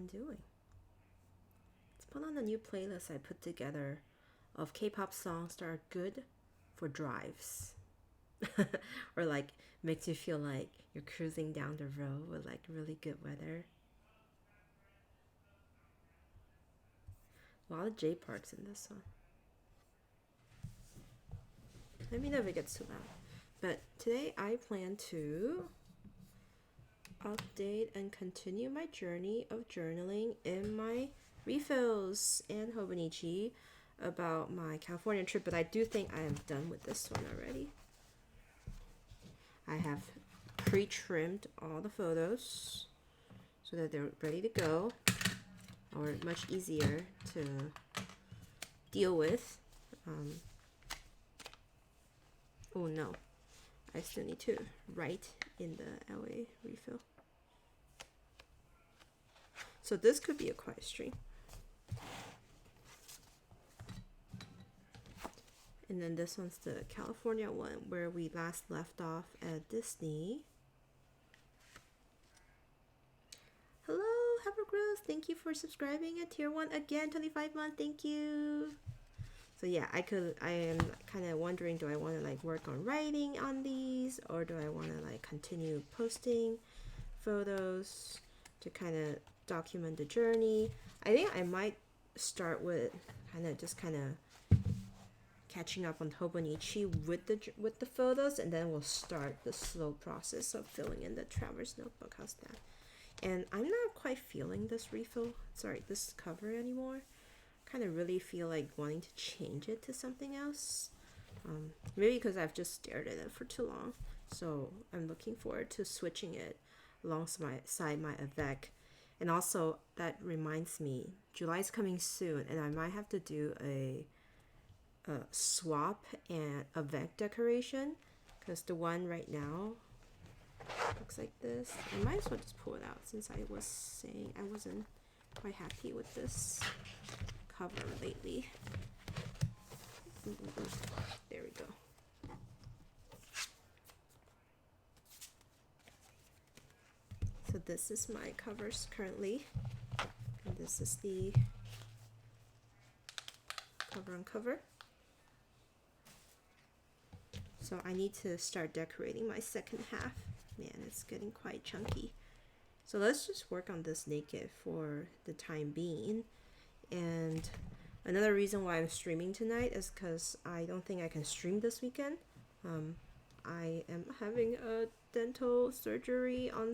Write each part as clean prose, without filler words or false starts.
doing. Let's put on a new playlist I put together of K-pop songs that are good for drives. Or like makes you feel like you're cruising down the road with like really good weather. A lot of J Parks in this one. Let me know if it gets too loud. But today I plan to update and continue my journey of journaling in my refills and Hobonichi about my California trip, but I do think I am done with this one already. I have pre-trimmed all the photos so that they're ready to go, or much easier to deal with. Oh no, I still need to write in the LA refill. So this could be a quiet stream. And then this one's the California one where we last left off at Disney. Hello, Hypergrowth. Thank you for subscribing at tier 1 again, 25 month. Thank you. So yeah, I am kind of wondering, do I want to like work on writing on these, or do I want to like continue posting photos to kind of document the journey? I think I might start with kind of catching up on Hobonichi with the photos, and then we'll start the slow process of filling in the traveler's notebook. How's that? And I'm not quite feeling this this cover anymore. Kind of really feel like wanting to change it to something else. Maybe because I've just stared at it for too long. So I'm looking forward to switching it alongside my Avec. And also that reminds me, July's coming soon, and I might have to do a swap and Avec decoration, because the one right now looks like this. I might as well just pull it out, since I was saying I wasn't quite happy with this cover lately. There we go. So this is my covers currently, and this is the cover on cover. So I need to start decorating my second half. Man, it's getting quite chunky. So let's just work on this naked for the time being. And another reason why I'm streaming tonight is because I don't think I can stream this weekend. I am having a dental surgery on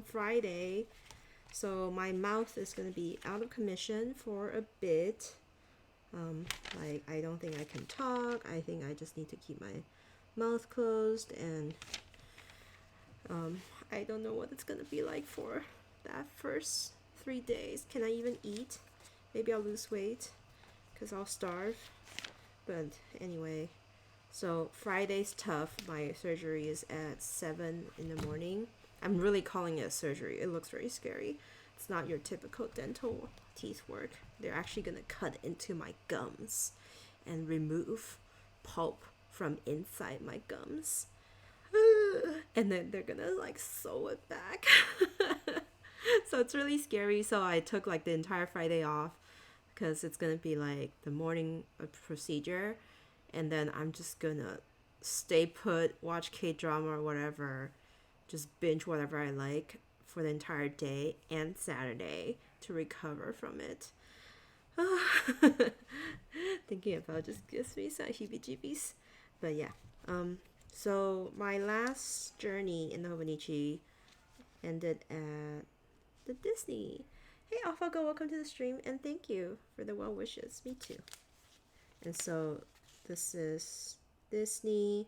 Friday. So my mouth is going to be out of commission for a bit. Like I don't think I can talk. I think I just need to keep my mouth closed, and I don't know what it's gonna be like for that first 3 days. Can I even eat? Maybe I'll lose weight because I'll starve. But anyway, so Friday's tough. My surgery is at 7 in the morning. I'm really calling it a surgery. It looks very scary. It's not your typical dental teeth work. They're actually gonna cut into my gums and remove pulp from inside my gums. And then they're gonna like sew it back. So it's really scary. So I took like the entire Friday off because it's gonna be like the morning procedure, and then I'm just gonna stay put, watch K-drama or whatever, just binge whatever I like for the entire day and Saturday to recover from it. Thinking about it just gives me some heebie-jeebies. But yeah, so my last journey in the Hobonichi ended at the Disney. Hey AlphaGo, welcome to the stream, and thank you for the well wishes. Me too. And so this is Disney.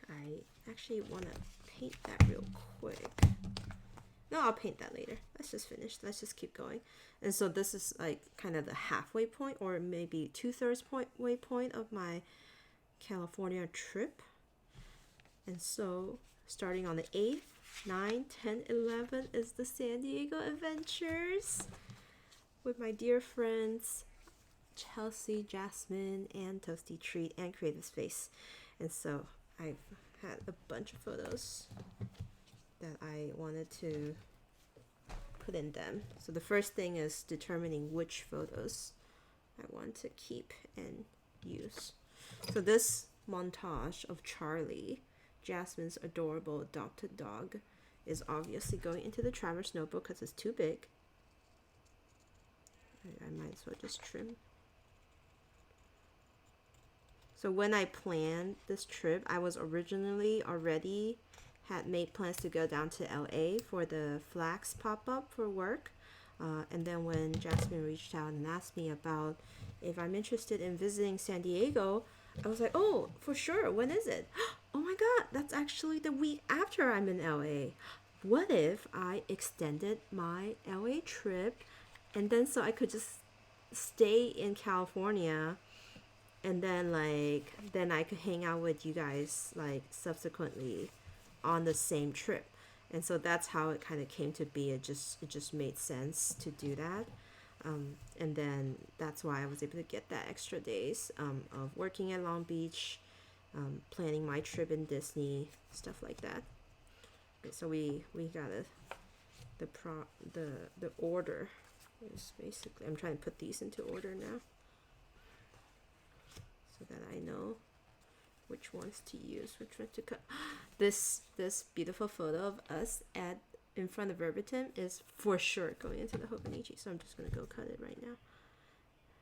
I actually want to paint that real quick. No, I'll paint that later. Let's just finish. Let's just keep going. And so this is like kind of the halfway point, or maybe 2/3 way point of my California trip. And so starting on the 8th, 9, 10, 11 is the San Diego adventures with my dear friends Chelsea, Jasmine, and Toasty Treat, and Creative Space. And so I've had a bunch of photos that I wanted to put in them. So the first thing is determining which photos I want to keep and use. So this montage of Charlie, Jasmine's adorable adopted dog, is obviously going into the traveler's notebook because it's too big. I might as well just trim. So when I planned this trip, I was originally already had made plans to go down to LA for the Flax pop-up for work. And then when Jasmine reached out and asked me about if I'm interested in visiting San Diego, I was like, oh, for sure. When is it? Oh my God, that's actually the week after I'm in LA. What if I extended my LA trip and then so I could just stay in California and then then I could hang out with you guys subsequently on the same trip. And so that's how it kind of came to be. It just made sense to do that. And then that's why I was able to get that extra days of working at Long Beach, planning my trip in Disney, stuff like that. Okay, so we got the order is basically, I'm trying to put these into order now so that I know which ones to use, which one to cut. This beautiful photo of us in front of Verbatim is for sure going into the Hobonichi, so I'm just gonna go cut it right now.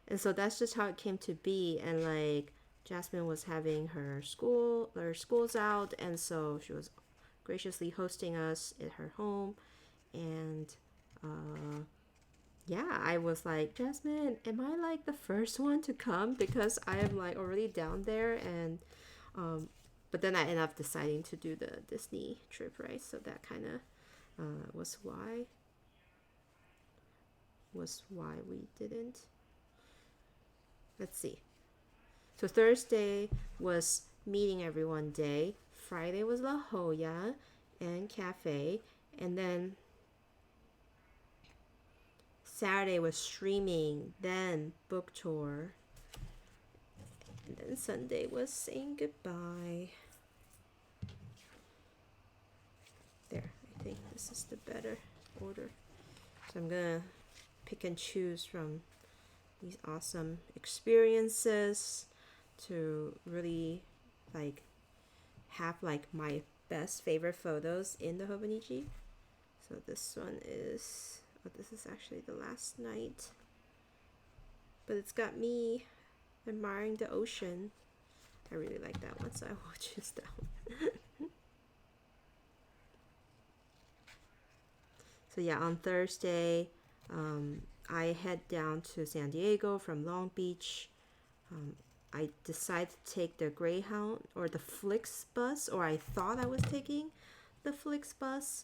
And so that's just how it came to be. And Jasmine was having her school's out, and so she was graciously hosting us at her home. And yeah, I was like, Jasmine, am I the first one to come? Because I am already down there. And but then I ended up deciding to do the Disney trip, right? So that kind of was why we didn't. Let's see. So Thursday was meeting everyone day. Friday was La Jolla and cafe, and then Saturday was streaming, then book tour, and then Sunday was saying goodbye. There, I think this is the better order. So I'm gonna pick and choose from these awesome experiences to really have my best favorite photos in the Hobonichi. So this one is, this is actually the last night, but it's got me admiring the ocean. I really like that one, so I will choose that one. So yeah, on Thursday, I head down to San Diego from Long Beach. I decided to take the Greyhound or the Flix bus, or I thought I was taking the Flix bus,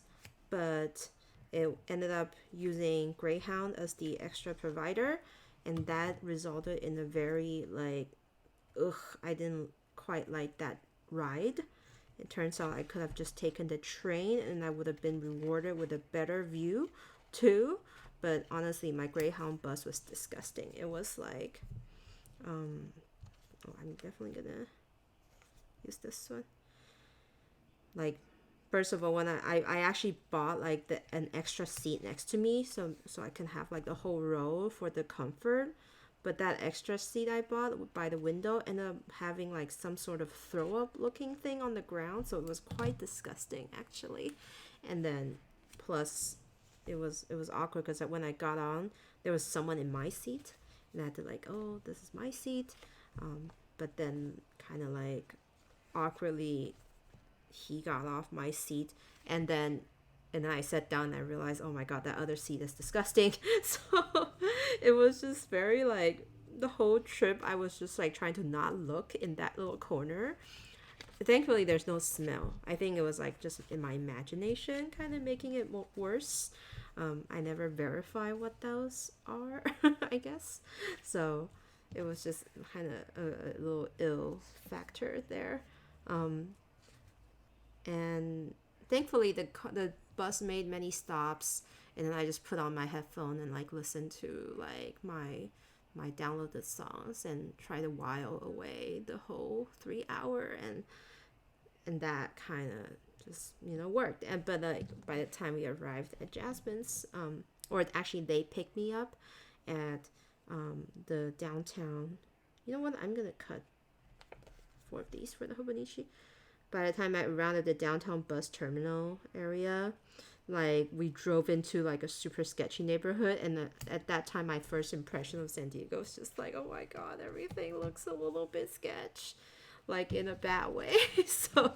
but it ended up using Greyhound as the extra provider, and that resulted in a very I didn't quite like that ride. It turns out I could have just taken the train and I would have been rewarded with a better view too. But honestly, my Greyhound bus was disgusting. It was I'm definitely gonna use this one. First of all, when I actually bought an extra seat next to me, so I can have the whole row for the comfort. But that extra seat I bought by the window ended up having some sort of throw up looking thing on the ground, so it was quite disgusting actually. And then plus it was awkward because when I got on, there was someone in my seat, and I had to oh, this is my seat. But then kind of awkwardly he got off my seat, and then I sat down and I realized, oh my God, that other seat is disgusting. So it was just very the whole trip I was just trying to not look in that little corner. Thankfully there's no smell. I think it was just in my imagination kind of making it worse. I never verify what those are, I guess. So it was just kind of a little ill factor there. And thankfully the bus made many stops, and then I just put on my headphone and listened to my downloaded songs and try to while away the whole 3 hour, and that kind of just worked. And but like by the time we arrived at Jasmine's, or actually they picked me up at the downtown. You know what? I'm gonna cut 4 of these for the Hobonichi. By the time I rounded the downtown bus terminal area, like we drove into like a super sketchy neighborhood, and at that time my first impression of San Diego was just like, oh my god, everything looks a little bit sketch, like in a bad way. So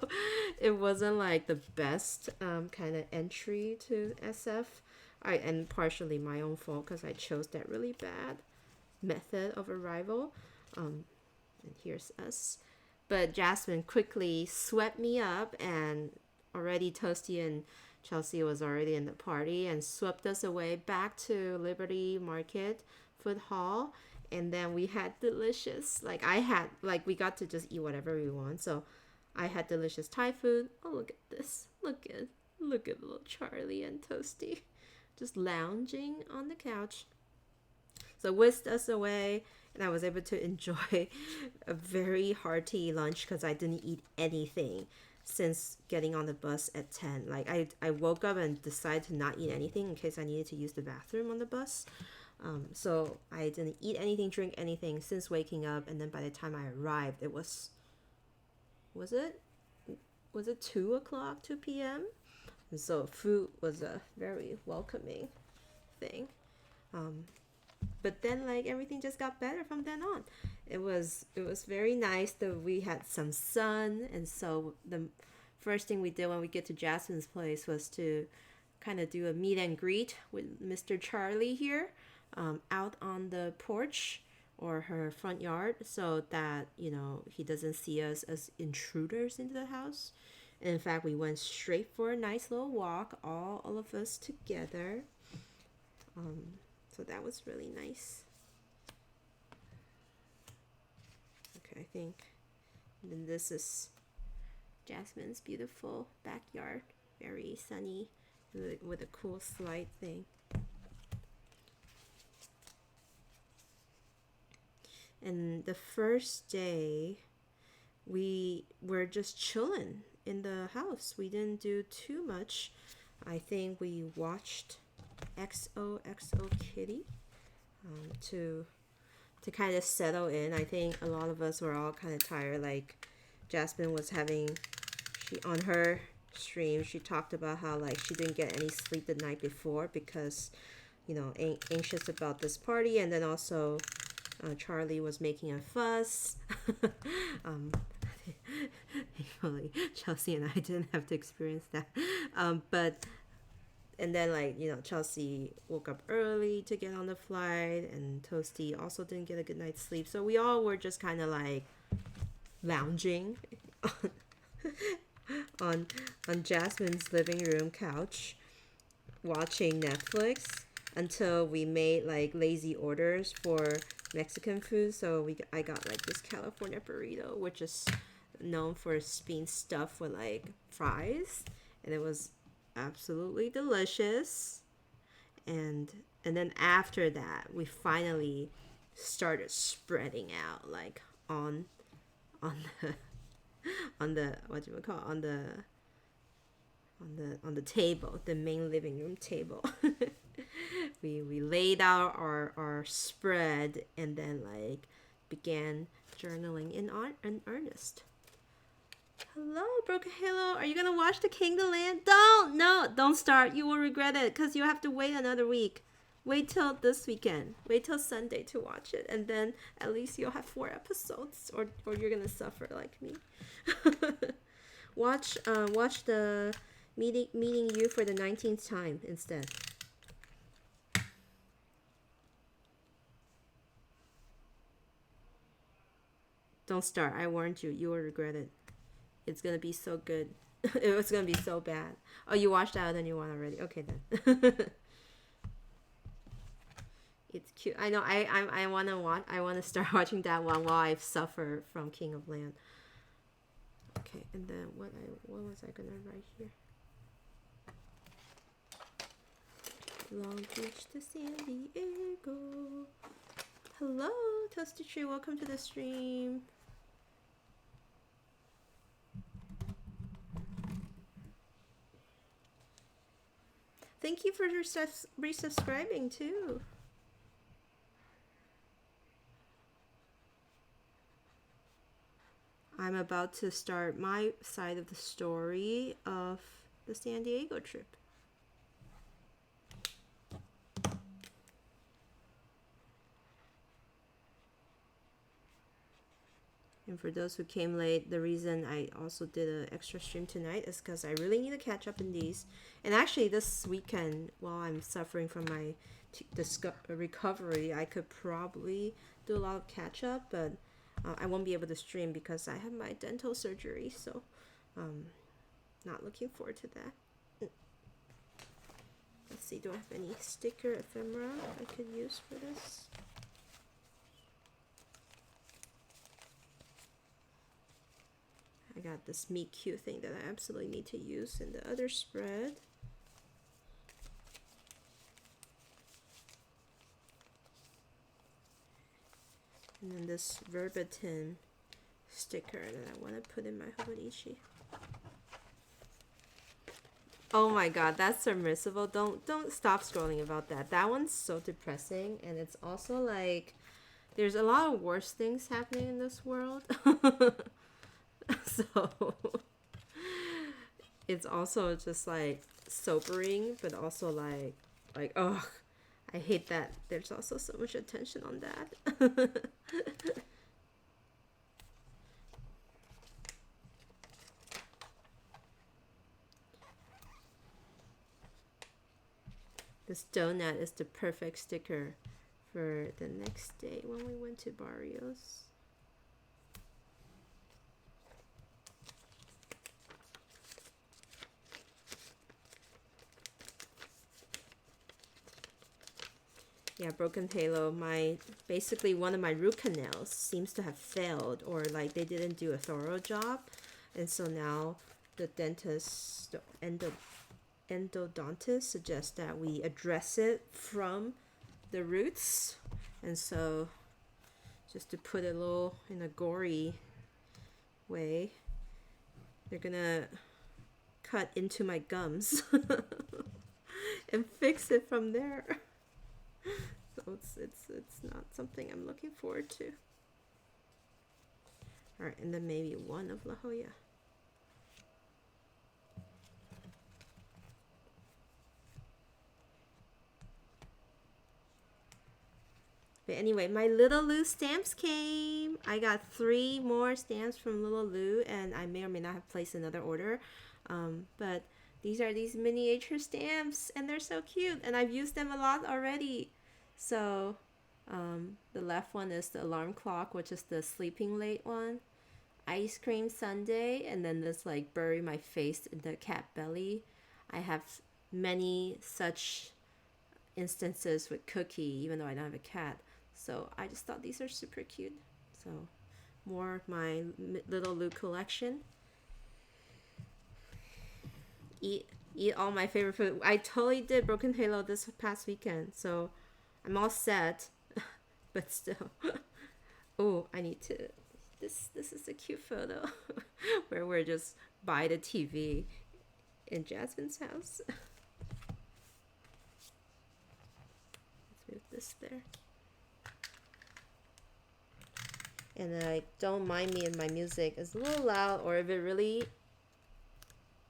it wasn't like the best kind of entry to SF. And partially my own fault because I chose that really bad method of arrival. And here's us. But Jasmine quickly swept me up, and already Toasty and Chelsea was already in the party and swept us away back to Liberty Market Food Hall. And then we had delicious, we got to just eat whatever we want. So I had delicious Thai food. Oh, look at this. Look at little Charlie and Toasty just lounging on the couch. So whisked us away, and I was able to enjoy a very hearty lunch because I didn't eat anything since getting on the bus at 10. Like I woke up and decided to not eat anything in case I needed to use the bathroom on the bus. So I didn't eat anything, drink anything since waking up, and then by the time I arrived, it was it 2 p.m.? And so food was a very welcoming thing. But then like everything just got better from then on. It was very nice that we had some sun, and so the first thing we did when we get to Jasmine's place was to kind of do a meet and greet with Mr. Charlie here, out on the porch or her front yard, so that he doesn't see us as intruders into the house. And in fact, we went straight for a nice little walk, all of us together. So that was really nice. Okay, I think. And then this is Jasmine's beautiful backyard, very sunny, with a cool slide thing. And the first day, we were just chilling in the house. We didn't do too much. I think we watched XOXO Kitty to kind of settle in. I think a lot of us were all kind of tired. Like Jasmine was on her stream, she talked about how like she didn't get any sleep the night before because anxious about this party, and then also Charlie was making a fuss. Thankfully, Chelsea and I didn't have to experience that. And then Chelsea woke up early to get on the flight, and Toasty also didn't get a good night's sleep. So we all were just kind of like lounging on Jasmine's living room couch, watching Netflix until we made like lazy orders for Mexican food. So I got like this California burrito, which is known for being stuffed with like fries, and it was absolutely delicious. And then after that, we finally started spreading out like on the table, the main living room table. we laid out our spread, and then like began journaling in earnest. Hello, Broken Halo. Are you gonna watch The King of the Land? Don't start. You will regret it because you have to wait another week. Wait till this weekend. Wait till Sunday to watch it, and then at least you'll have 4 episodes, or you're gonna suffer like me. Watch the meeting you for the 19th time instead. Don't start. I warned you. You will regret it. It's gonna be so good. It was gonna be so bad. Oh, you watched that other new one already. Okay then. It's cute. I know. I wanna start watching that one while I suffer from King of Land. Okay, and then what was I gonna write here? Long Beach to San Diego. Hello, Toasty Tree. Welcome to the stream. thank you for resubscribing too. I'm about to start my side of the story of the San Diego trip. And for those who came late, the reason I also did an extra stream tonight is because I really need to catch up in these. And actually this weekend, while I'm suffering from my recovery, I could probably do a lot of catch up, but I won't be able to stream because I have my dental surgery, so not looking forward to that. Let's see, do I have any sticker ephemera I could use for this? I got this meet cute thing that I absolutely need to use in the other spread. And then this verbatim sticker that I want to put in my Hobonichi. Oh my god, that's submersible. Don't stop scrolling about that. That one's so depressing, and it's also like there's a lot of worse things happening in this world. So it's also just like sobering, but also like oh, I hate that there's also so much attention on that. This donut is the perfect sticker for the next day when we went to Barrios. Yeah, broken halo. Basically one of my root canals seems to have failed, or like they didn't do a thorough job, and so now the dentist, the endodontist suggests that we address it from the roots. And so just to put it a little in a gory way, they're gonna cut into my gums and fix it from there. So it's not something I'm looking forward to. All right, and then maybe one of La Jolla. But anyway, my Little Lou stamps came. I got 3 more stamps from Little Lou, and I may or may not have placed another order. But these are these miniature stamps, and they're so cute, and I've used them a lot already. So the left one is the alarm clock, which is the sleeping late one. Ice cream sundae, and then this like bury my face in the cat belly. I have many such instances with Cookie, even though I don't have a cat. So I just thought these are super cute. So more of my Little Lou collection. Eat all my favorite food. I totally did Broken Halo this past weekend, so I'm all set. But still, oh, I need to. This is a cute photo where we're just by the TV in Jasmine's house. Let's move this there. And don't mind me if my music is a little loud, or if it really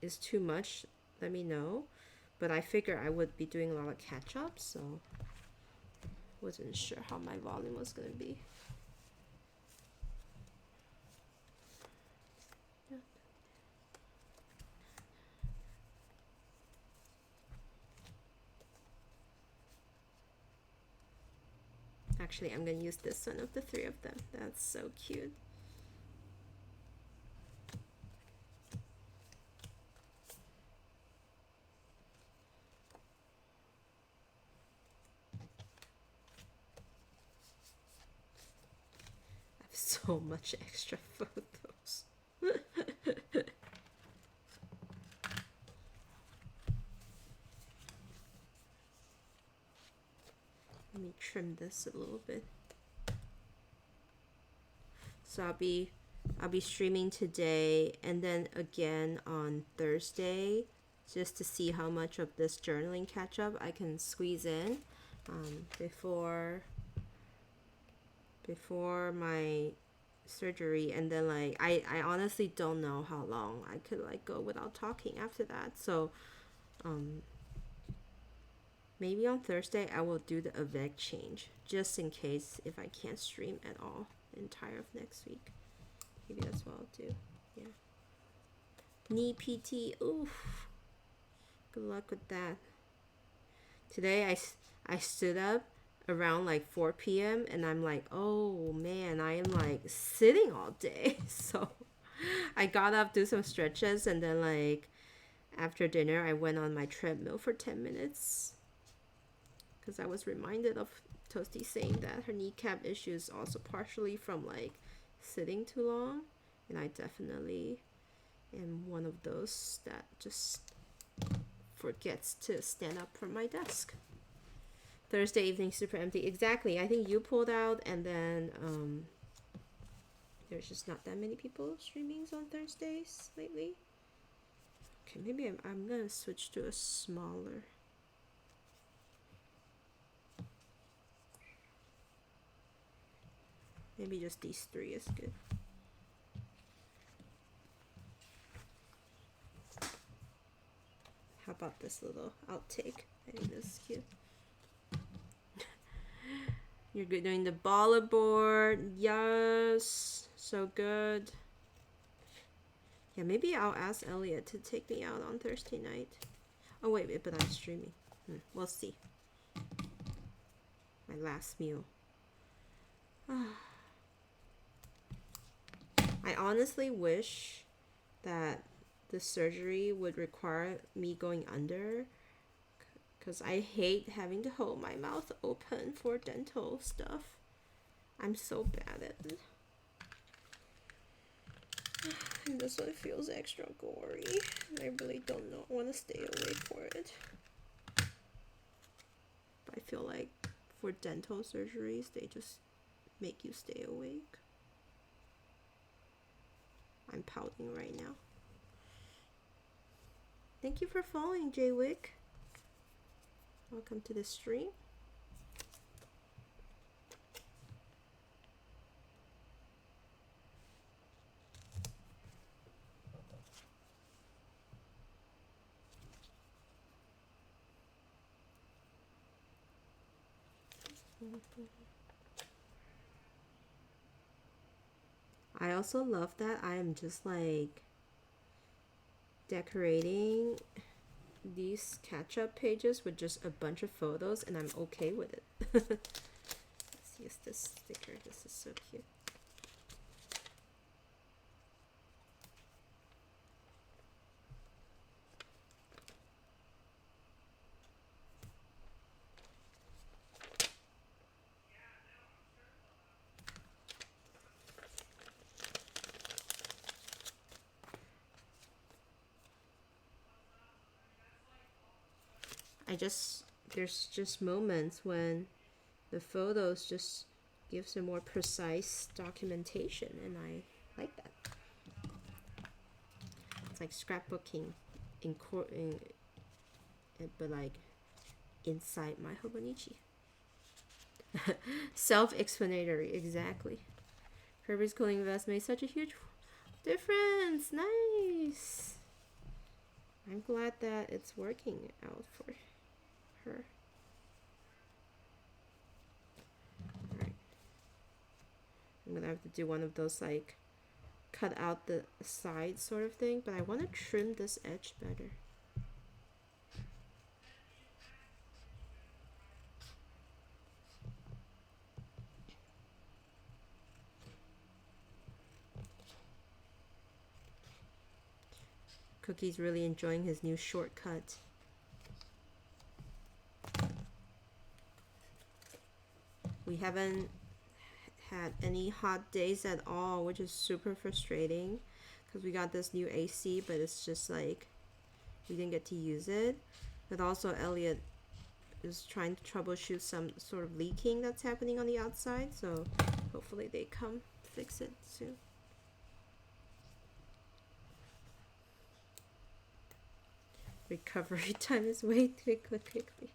is too much, let me know. But I figure I would be doing a lot of catch up, so wasn't sure how my volume was gonna be. Actually, I'm gonna use this one of the 3 of them. That's so cute. I have so much extra photos. Let me trim this a little bit. So I'll be streaming today and then again on Thursday. just to see how much of this journaling catch up I can squeeze in before my surgery. And then like I honestly don't know how long I could like go without talking after that. So maybe on Thursday I will do the avec change just in case if I can't stream at all the entire of next week. Maybe that's what I'll do. Yeah. Knee PT. Oof. Good luck with that. Today I stood up around like 4 p.m. and I'm like, oh man, I am like sitting all day. So I got up, do some stretches, and then like after dinner I went on my treadmill for 10 minutes because I was reminded of Toasty saying that her kneecap issue is also partially from like sitting too long, and I definitely am one of those that just forgets to stand up from my desk. Thursday evening super empty. Exactly. I think you pulled out, and then there's just not that many people streaming on Thursdays lately. Okay, maybe I'm gonna switch to a smaller. Maybe just these 3 is good. How about this little outtake? I think this is cute. You're good doing the baller board. Yes. So good. Yeah, maybe I'll ask Elliot to take me out on Thursday night. Oh, wait, but I'm streaming. We'll see. My last meal. I honestly wish that the surgery would require me going under, because I hate having to hold my mouth open for dental stuff. I'm so bad at it. And this one feels extra gory. I really don't want to stay awake for it. But I feel like for dental surgeries, they just make you stay awake. I'm pouting right now. Thank you for following, Jaywick. Welcome to the stream. I also love that I am just like decorating these catch-up pages with just a bunch of photos, and I'm okay with it. Let's use this sticker. This is so cute. There's just moments when the photos just gives a more precise documentation, and I like that. It's like scrapbooking but like inside my Hobonichi. Self-explanatory, exactly. Kirby's cooling vest made such a huge difference. Nice. I'm glad that it's working out for her. Alright. I'm gonna have to do one of those like cut out the side sort of thing, but I want to trim this edge better. Cookie's really enjoying his new shortcut. We haven't had any hot days at all, which is super frustrating because we got this new AC, but it's just like we didn't get to use it. But also Elliot is trying to troubleshoot some sort of leaking that's happening on the outside, so hopefully they come fix it soon. Recovery time is way too quickly.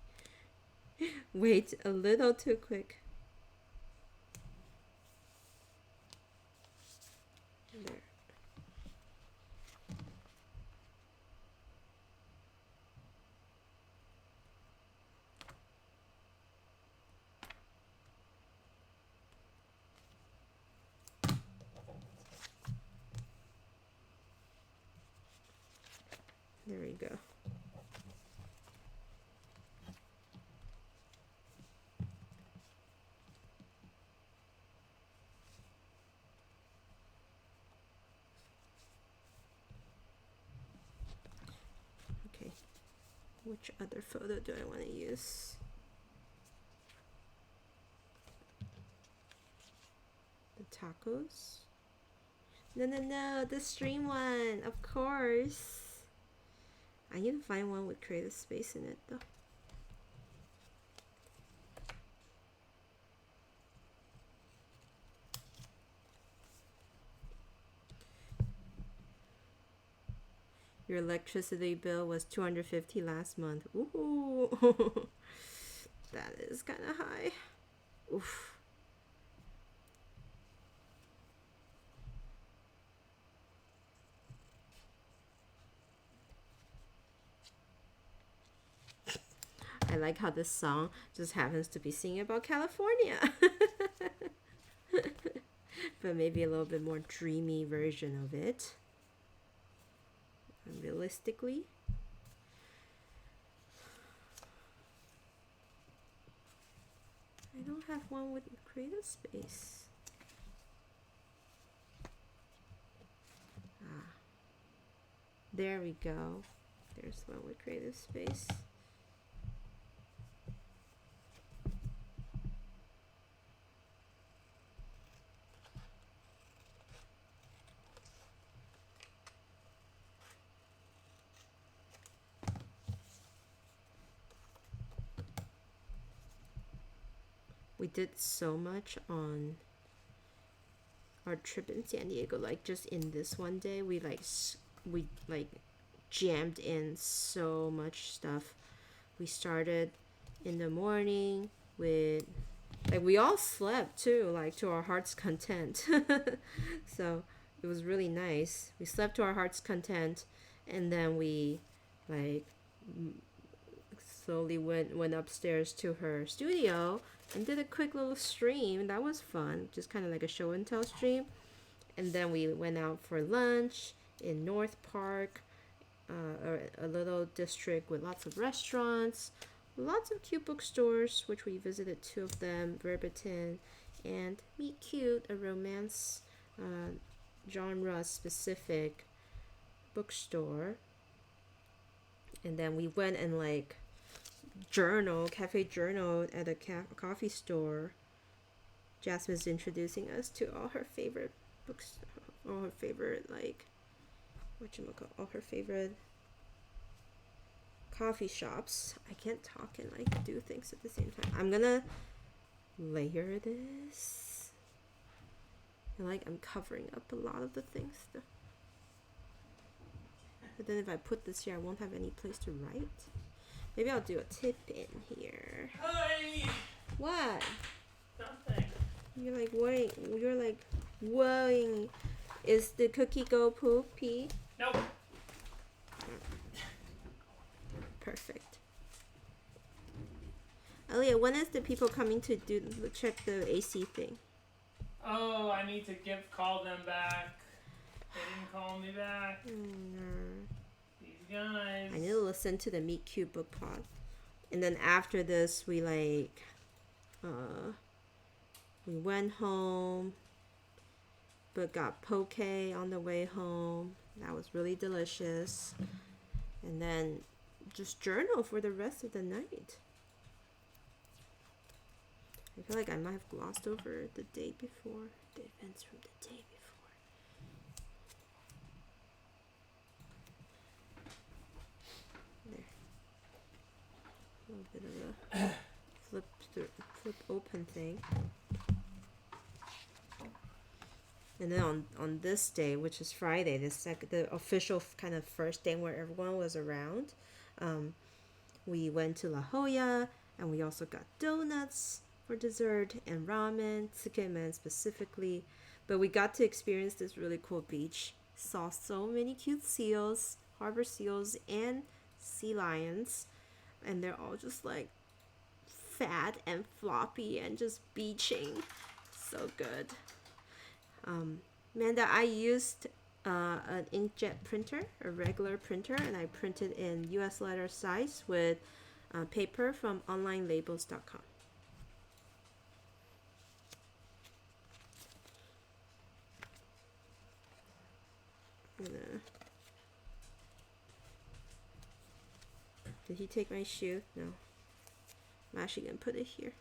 Wait a little too quick. There. There we go. Okay, which other photo do I want to use? The tacos? No, the stream one, of course. I need to find one with creative space in it though. Your electricity bill was $250 last month. Ooh, that is kind of high. Oof. I like how this song just happens to be singing about California. But maybe a little bit more dreamy version of it. And realistically. I don't have one with creative space. Ah. There we go. There's one with creative space. We did so much on our trip in San Diego, like just in this one day we jammed in so much stuff. We started in the morning with we all slept too, like to our heart's content. So it was really nice. We slept to our heart's content, and then we slowly went upstairs to her studio and did a quick little stream. That was fun, just kind of like a show and tell stream. And then we went out for lunch in North Park, a little district with lots of restaurants, lots of cute bookstores, which we visited 2 of them, Verbatim and Meet Cute, a romance genre specific bookstore. And then we went and cafe journal at a coffee store. Jasmine's introducing us to all her favorite books, all her favorite all her favorite coffee shops. I can't talk and do things at the same time. I'm gonna layer this. And I'm covering up a lot of the things though. But then if I put this here, I won't have any place to write. Maybe I'll do a tip in here. Hi. What? Nothing. You're worrying. You're worrying. Is the cookie go poopy? Nope. Perfect. Elliot, when is the people coming to check the AC thing? Oh, I need to call them back. They didn't call me back. These guys. I need to listen to the Meet Cute book pod. And then after this, we went home, but got poke on the way home. That was really delicious. And then just journal for the rest of the night. I feel like I might have glossed over the day before, the events from the day before. There. A little bit of a flip open thing. And then on this day, which is Friday, the official kind of first day where everyone was around, We went to La Jolla, and we also got donuts for dessert and ramen, tsukemen specifically. But we got to experience this really cool beach. Saw so many cute seals, harbor seals, and sea lions. And they're all just like fat and floppy and just beaching. So good. Amanda, I used an inkjet printer, a regular printer, and I printed in US letter size with paper from onlinelabels.com. Did he take my shoe? No. I'm actually gonna put it here.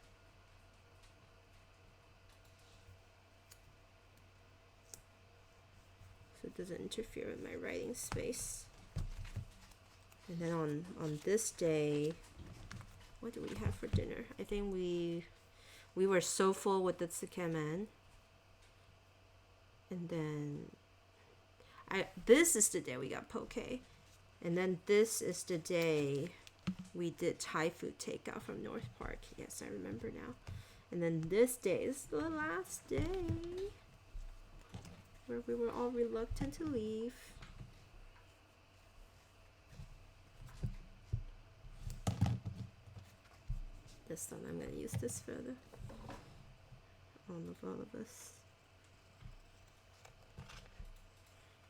So it doesn't interfere with my writing space. And then on this day, what do we have for dinner? I think we were so full with the tsukemen. And then this is the day we got poke. And then this is the day we did Thai food takeout from North Park. Yes, I remember now. And then this day is the last day where we were all reluctant to leave. This one, I'm gonna use this for the all of us.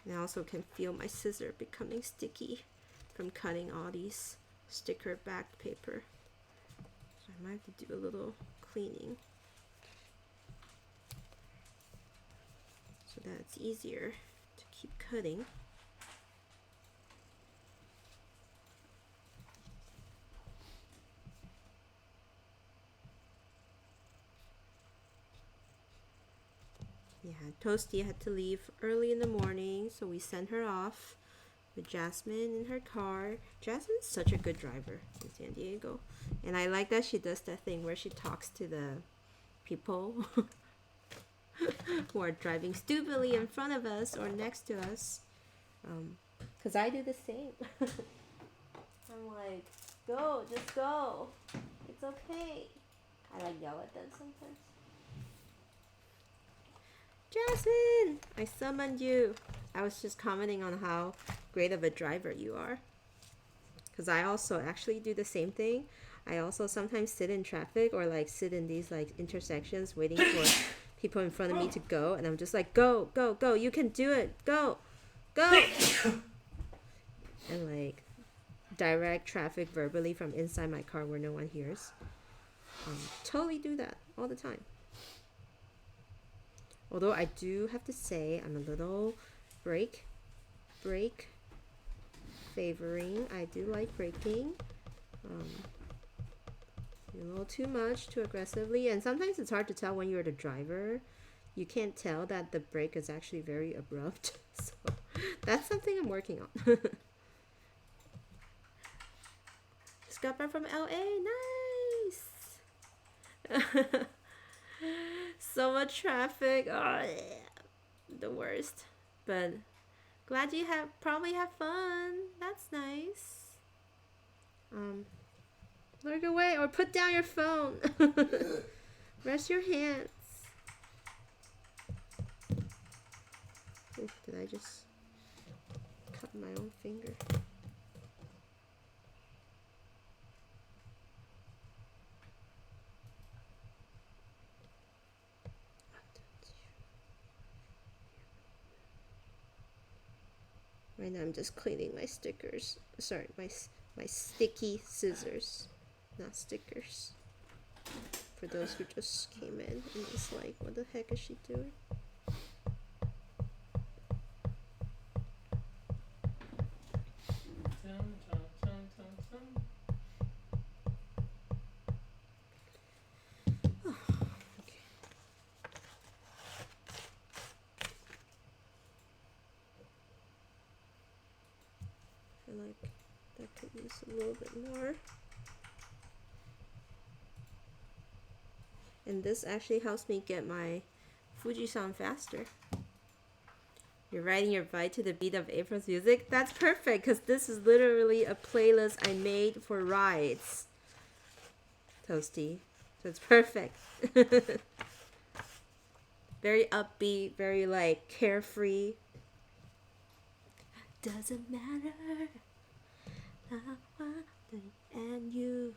And I also can feel my scissor becoming sticky from cutting all these sticker back paper. So I might have to do a little cleaning so that it's easier to keep cutting. Yeah, Toasty had to leave early in the morning, so we sent her off with Jasmine in her car. Jasmine's such a good driver in San Diego. And I like that she does that thing where she talks to the people who are driving stupidly in front of us or next to us. Because I do the same. I'm like, go, just go. It's okay. I like yell at them sometimes. Jasmine, I summoned you. I was just commenting on how great of a driver you are. Because I also actually do the same thing. I also sometimes sit in traffic or like sit in these like intersections waiting for people in front of me to go. And I'm just like, go, go, go. You can do it. Go, go. And like direct traffic verbally from inside my car where no one hears. Totally do that all the time. Although I do have to say I'm a little brake favoring. I do like braking. A little too much, too aggressively. And sometimes it's hard to tell when you're the driver. You can't tell that the brake is actually very abrupt. So that's something I'm working on. Just got back from LA. Nice! So much traffic. Oh, yeah. The worst. But glad you probably have fun. That's nice. Look away or put down your phone. Rest your hands. Ooh, did I just cut my own finger? Right now I'm just cleaning my stickers. Sorry, my sticky scissors, not stickers. For those who just came in and just like, what the heck is she doing? Like that could use a little bit more. And this actually helps me get my Fuji sound faster. You're riding your bike to the beat of April's music? That's perfect, because this is literally a playlist I made for rides. Toasty. So it's perfect. Very upbeat, very like carefree. Doesn't matter. And you.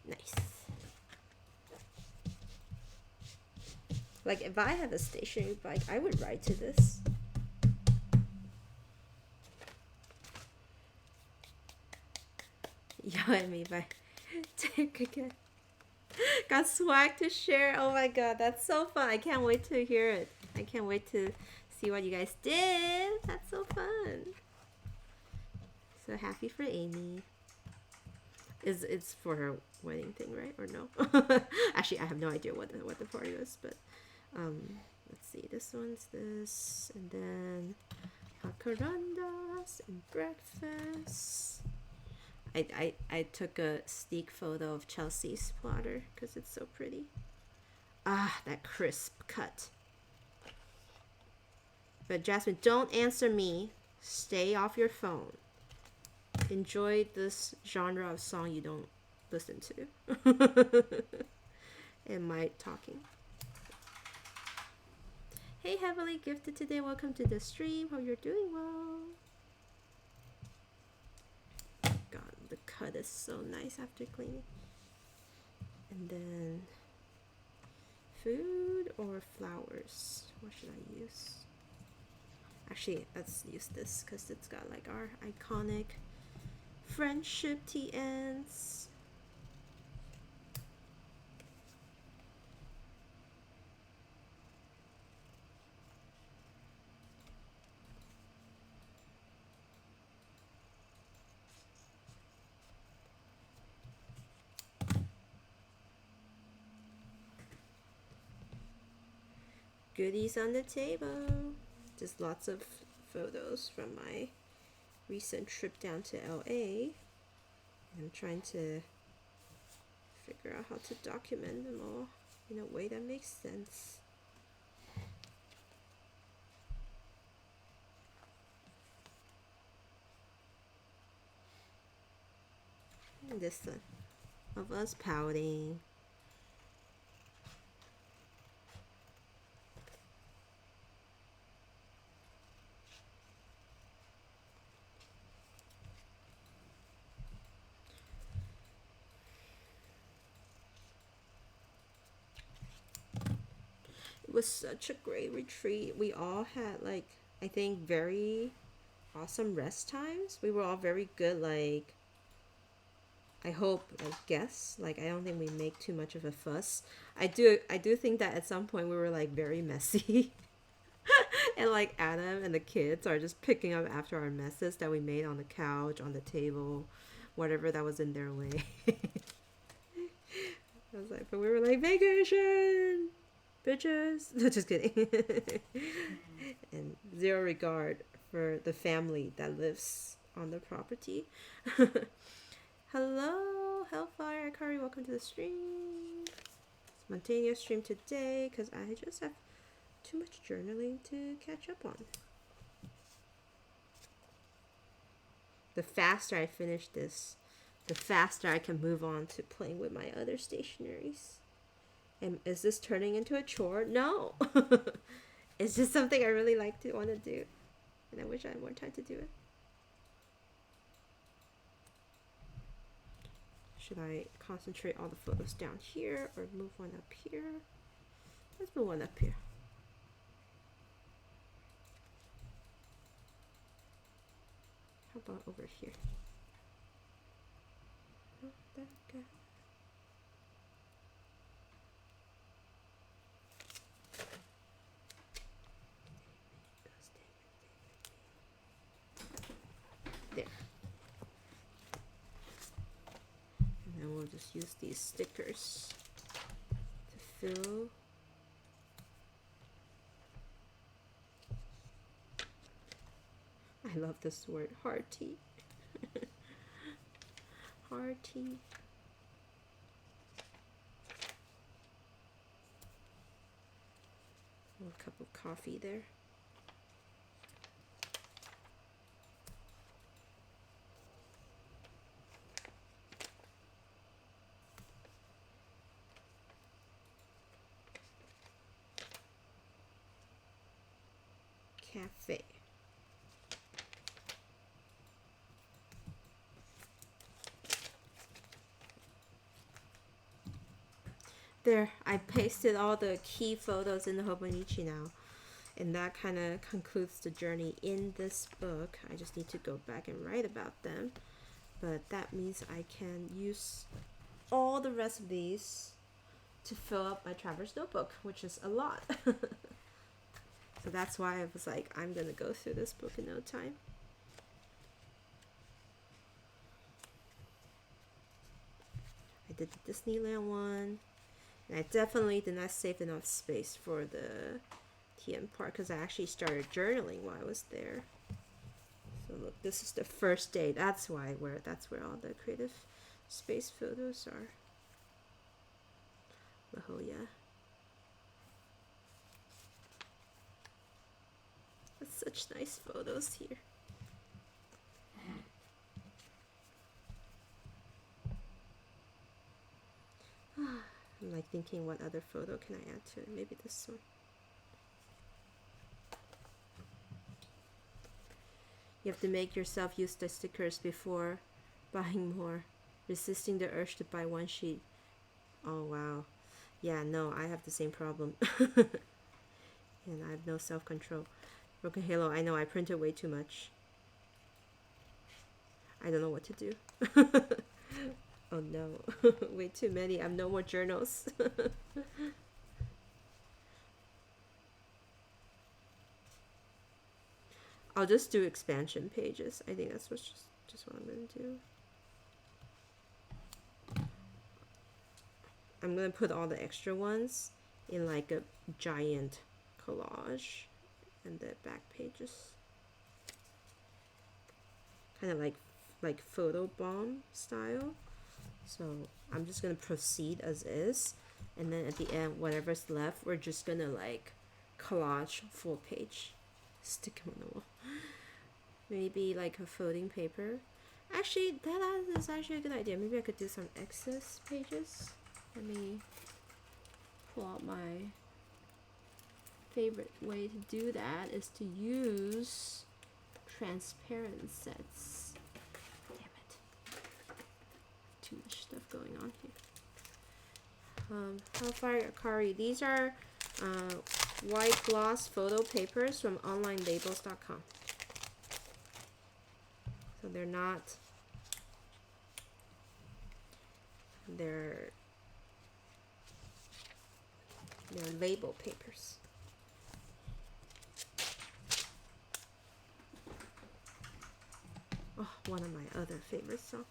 Nice. Like if I had a stationary bike, I would ride to this. Yell at me by Take again. Got swag to share. Oh my god, that's so fun. I can't wait to hear it. I can't wait to see what you guys did. That's so fun. So happy for Amy. It's for her wedding thing, right? Or no? Actually, I have no idea what the party was, but let's see. This one's this, and then jacarandas and breakfast. I took a sneak photo of Chelsea's plotter because it's so pretty. Ah, that crisp cut. But Jasmine, don't answer me. Stay off your phone. Enjoy this genre of song you don't listen to. And my talking. Hey, heavily gifted today. Welcome to the stream. Hope you're doing well. God, the cut is so nice after cleaning. And then food or flowers? What should I use? Actually, let's use this because it's got like our iconic friendship TNs. Goodies on the table. Just lots of photos from my recent trip down to LA. I'm trying to figure out how to document them all in a way that makes sense. And this one of us pouting. It was such a great retreat. We all had like, I think, very awesome rest times. We were all very good, like, I hope, like, guests. Like, I don't think we make too much of a fuss. I do think that at some point we were like very messy. And like Adam and the kids are just picking up after our messes that we made on the couch, on the table, whatever that was in their way. I was like, but we were like, vacation, bitches. No, just kidding. And zero regard for the family that lives on the property. Hello, Hellfire Akari, welcome to the stream. Spontaneous stream today because I just have too much journaling to catch up on. The faster I finish this, the faster I can move on to playing with my other stationaries. And is this turning into a chore? No. It's just something I really want to do. And I wish I had more time to do it. Should I concentrate all the photos down here or move one up here? Let's move one up here. How about over here? Oh, that guy. There. And then we'll just use these stickers to fill. I love this word, hearty. party. A cup of coffee there. Cafe. There, I pasted all the key photos in the Hobonichi now. And that kind of concludes the journey in this book. I just need to go back and write about them. But that means I can use all the rest of these to fill up my traveler's notebook, which is a lot. So that's why I was like, I'm going to go through this book in no time. I did the Disneyland one. And I definitely did not save enough space for the TM part because I actually started journaling while I was there. So look, this is the first day. That's where all the creative space photos are. La Jolla. That's such nice photos here. I'm like thinking what other photo can I add to it? Maybe this one. You have to make yourself use the stickers before buying more, resisting the urge to buy one sheet. Oh wow. Yeah, no, I have the same problem. And I have no self-control. Broken Halo, I know I printed way too much. I don't know what to do. Oh no, way too many. I have no more journals. I'll just do expansion pages. I think that's what's just what I'm gonna do. I'm gonna put all the extra ones in like a giant collage and the back pages. Kind of like photo bomb style. So I'm just gonna proceed as is, and then at the end, whatever's left, we're just gonna like collage full page, stick them on the wall. Maybe like a folding paper. Actually, that is actually a good idea. Maybe I could do some excess pages. Let me pull out my favorite way to do that is to use transparent sets. Damn it. Too much stuff going on here. Hellfire Akari. These are white gloss photo papers from onlinelabels.com. So they're not, they're label papers. Oh, one of my other favorites. So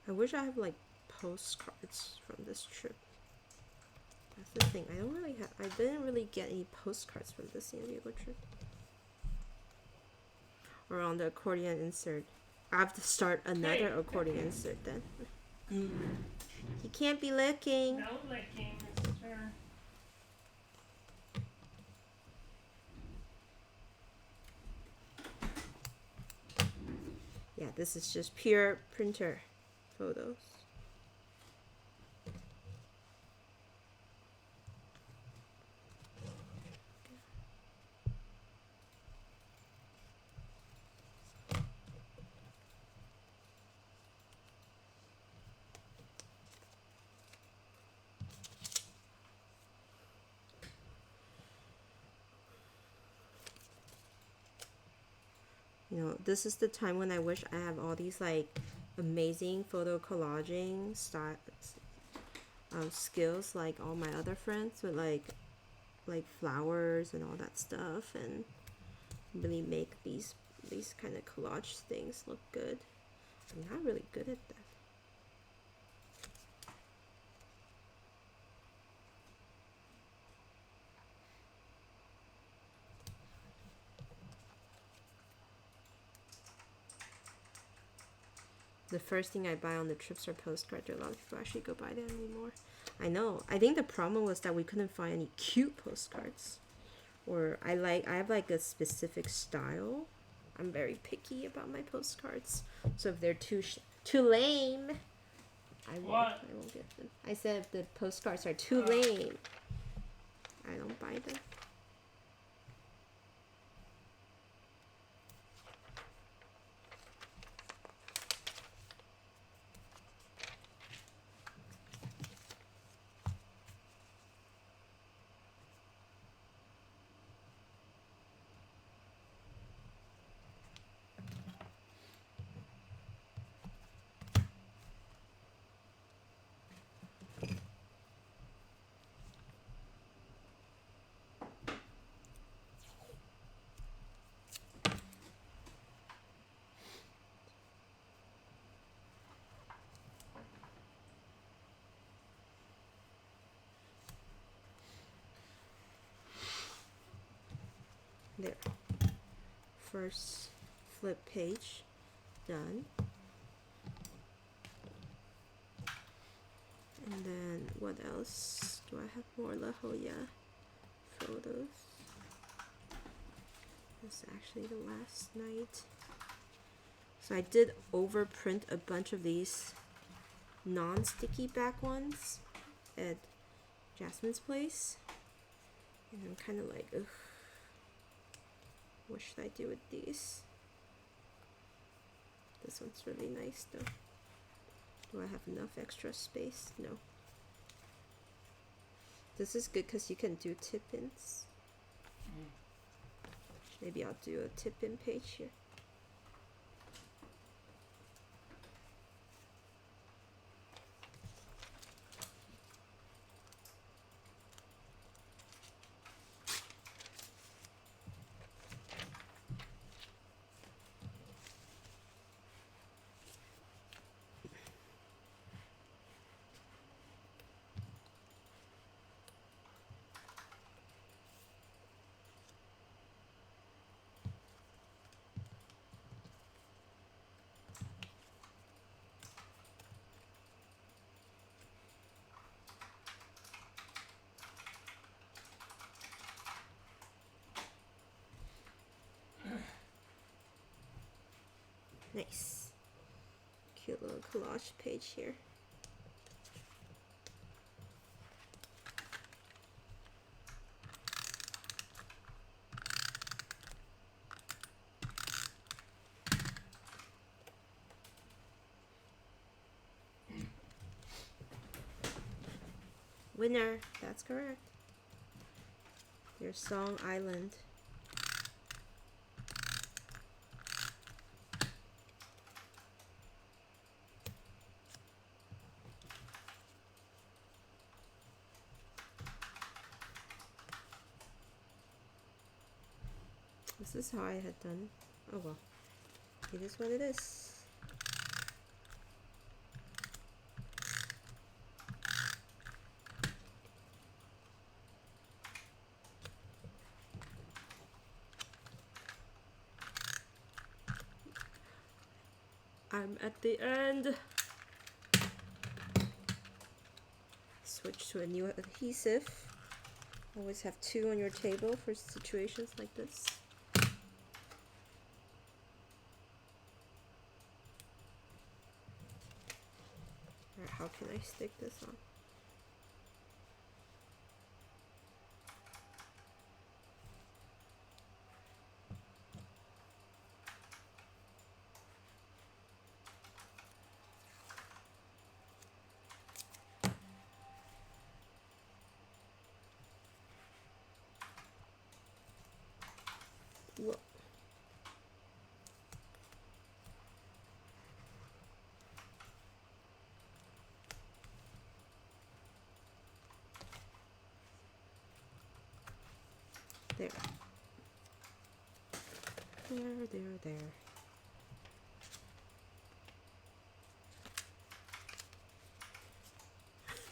I wish I have like postcards from this trip. That's the thing. I didn't really get any postcards from the San Diego trip. Or on the accordion insert. I have to start another accordion insert then. You can't be licking. No licking, sister. Yeah, this is just pure printer photos. You know, this is the time when I wish I have all these like amazing photo collaging skills like all my other friends with like flowers and all that stuff, and really make these these kind of collage things look good. I'm not really good at that. The first thing I buy on the trips are postcards. There are a lot of people actually go buy them anymore. I know. I think the problem was that we couldn't find any cute postcards. Or I have like a specific style. I'm very picky about my postcards. So if they're too lame, I won't get them. I said if the postcards are too lame, I don't buy them. There. First flip page done. And then what else? Do I have more La Jolla photos? This is actually the last night. So I did overprint a bunch of these non-sticky back ones at Jasmine's place. And I'm kind of like, ugh. What should I do with these? This one's really nice though. Do I have enough extra space? No. This is good because you can do tip-ins. Maybe I'll do a tip-in page here. Nice. Cute little collage page here. Winner, that's correct. Your Song Island. This is how I had done it. Oh well. It is what it is. I'm at the end. Switch to a new adhesive. Always have two on your table for situations like this. Alright, how can I stick this on? Whoa. There. There.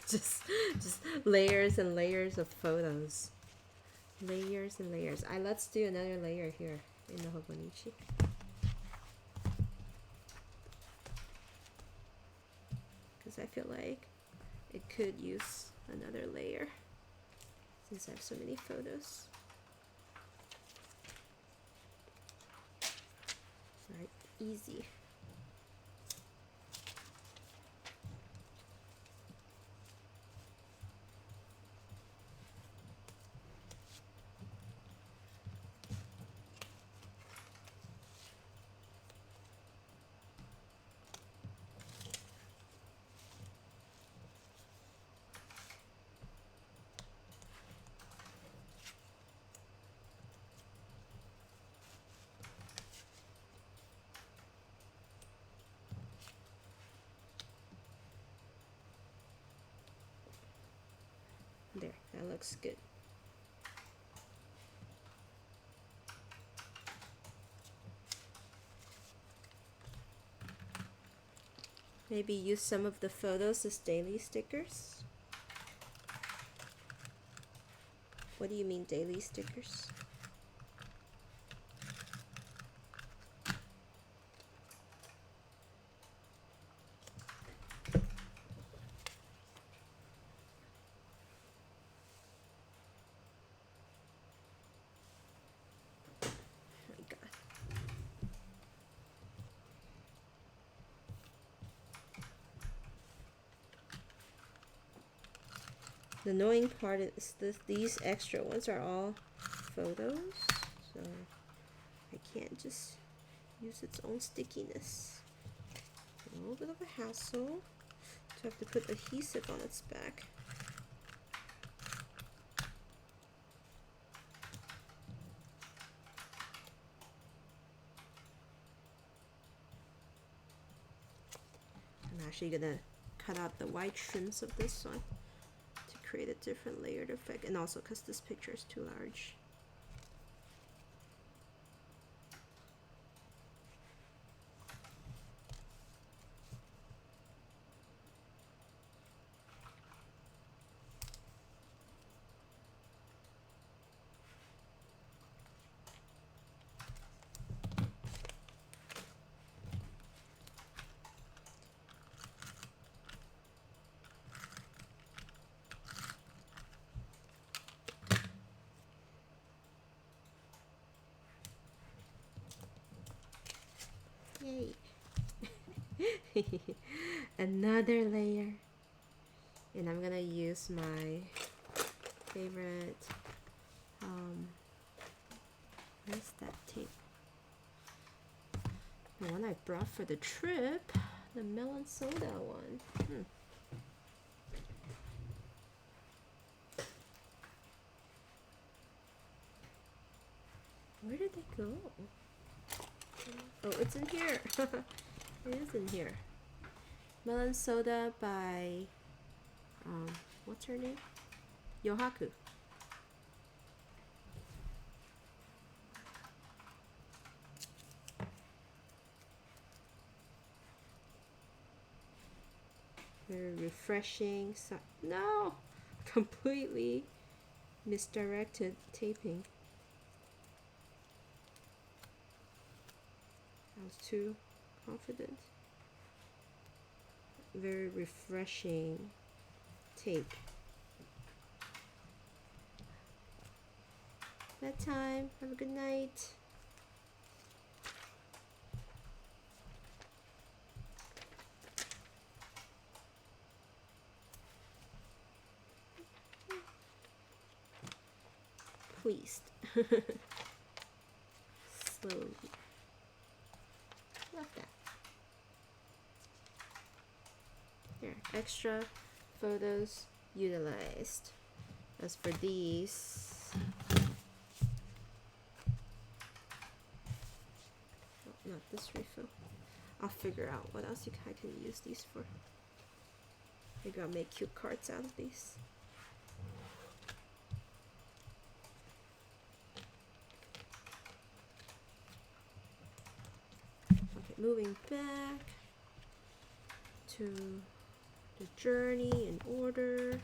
Just layers and layers of photos. Layers and layers. Let's do another layer here in the Hobonichi. Because I feel like it could use another layer since I have so many photos. Right, easy. There, that looks good. Maybe use some of the photos as daily stickers. What do you mean daily stickers? The annoying part is these extra ones are all photos, so I can't just use its own stickiness. A little bit of a hassle to have to put adhesive on its back. I'm actually gonna cut out the white trims of this one to create a different layered effect, and also because this picture is too large. Yay. Another layer. And I'm gonna use my favorite, where's that tape? The one I brought for the trip, the melon soda one. Where did they go? Oh, it's in here. It is in here. Melon soda by, what's her name? Yohaku. Very refreshing. No! Completely misdirected taping. I was too confident. Very refreshing tape. Bedtime. Have a good night. Pleased. Slowly. Love that. There, extra photos utilized. As for these, not this refill. I'll figure out what else I can use these for. Maybe I'll make cute cards out of these. moving back to the journey in order.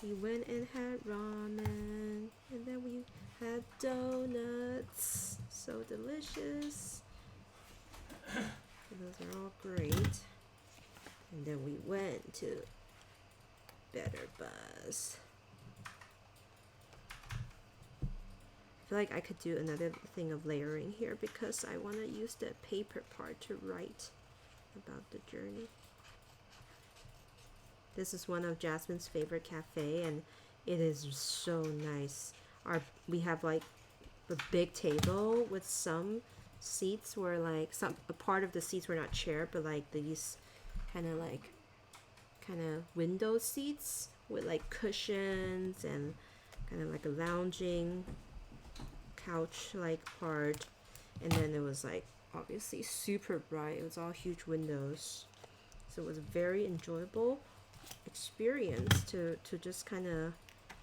We went and had ramen, and then we had donuts. So delicious. Those are all great. And then we went to Better Buzz. I feel like I could do another thing of layering here because I want to use the paper part to write about the journey. This is one of Jasmine's favorite cafe, and it is so nice. We have like a big table with some seats where like a part of the seats were not chair, but like these kind of window seats with like cushions and kind of like a lounging couch like part. And then it was like obviously super bright. It was all huge windows, so it was a very enjoyable experience to just kind of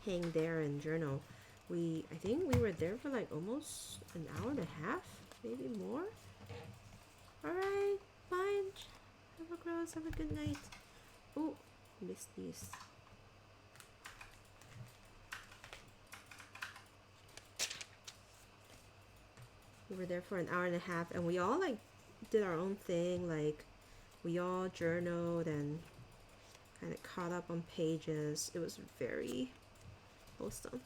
hang there and journal. I think we were there for like almost an hour and a half, maybe more. All right, bye. Have a girls. Have a good night. Oh, missed these. We were there for an hour and a half, and we all like did our own thing. Like we all journaled and kind of caught up on pages. It was very wholesome.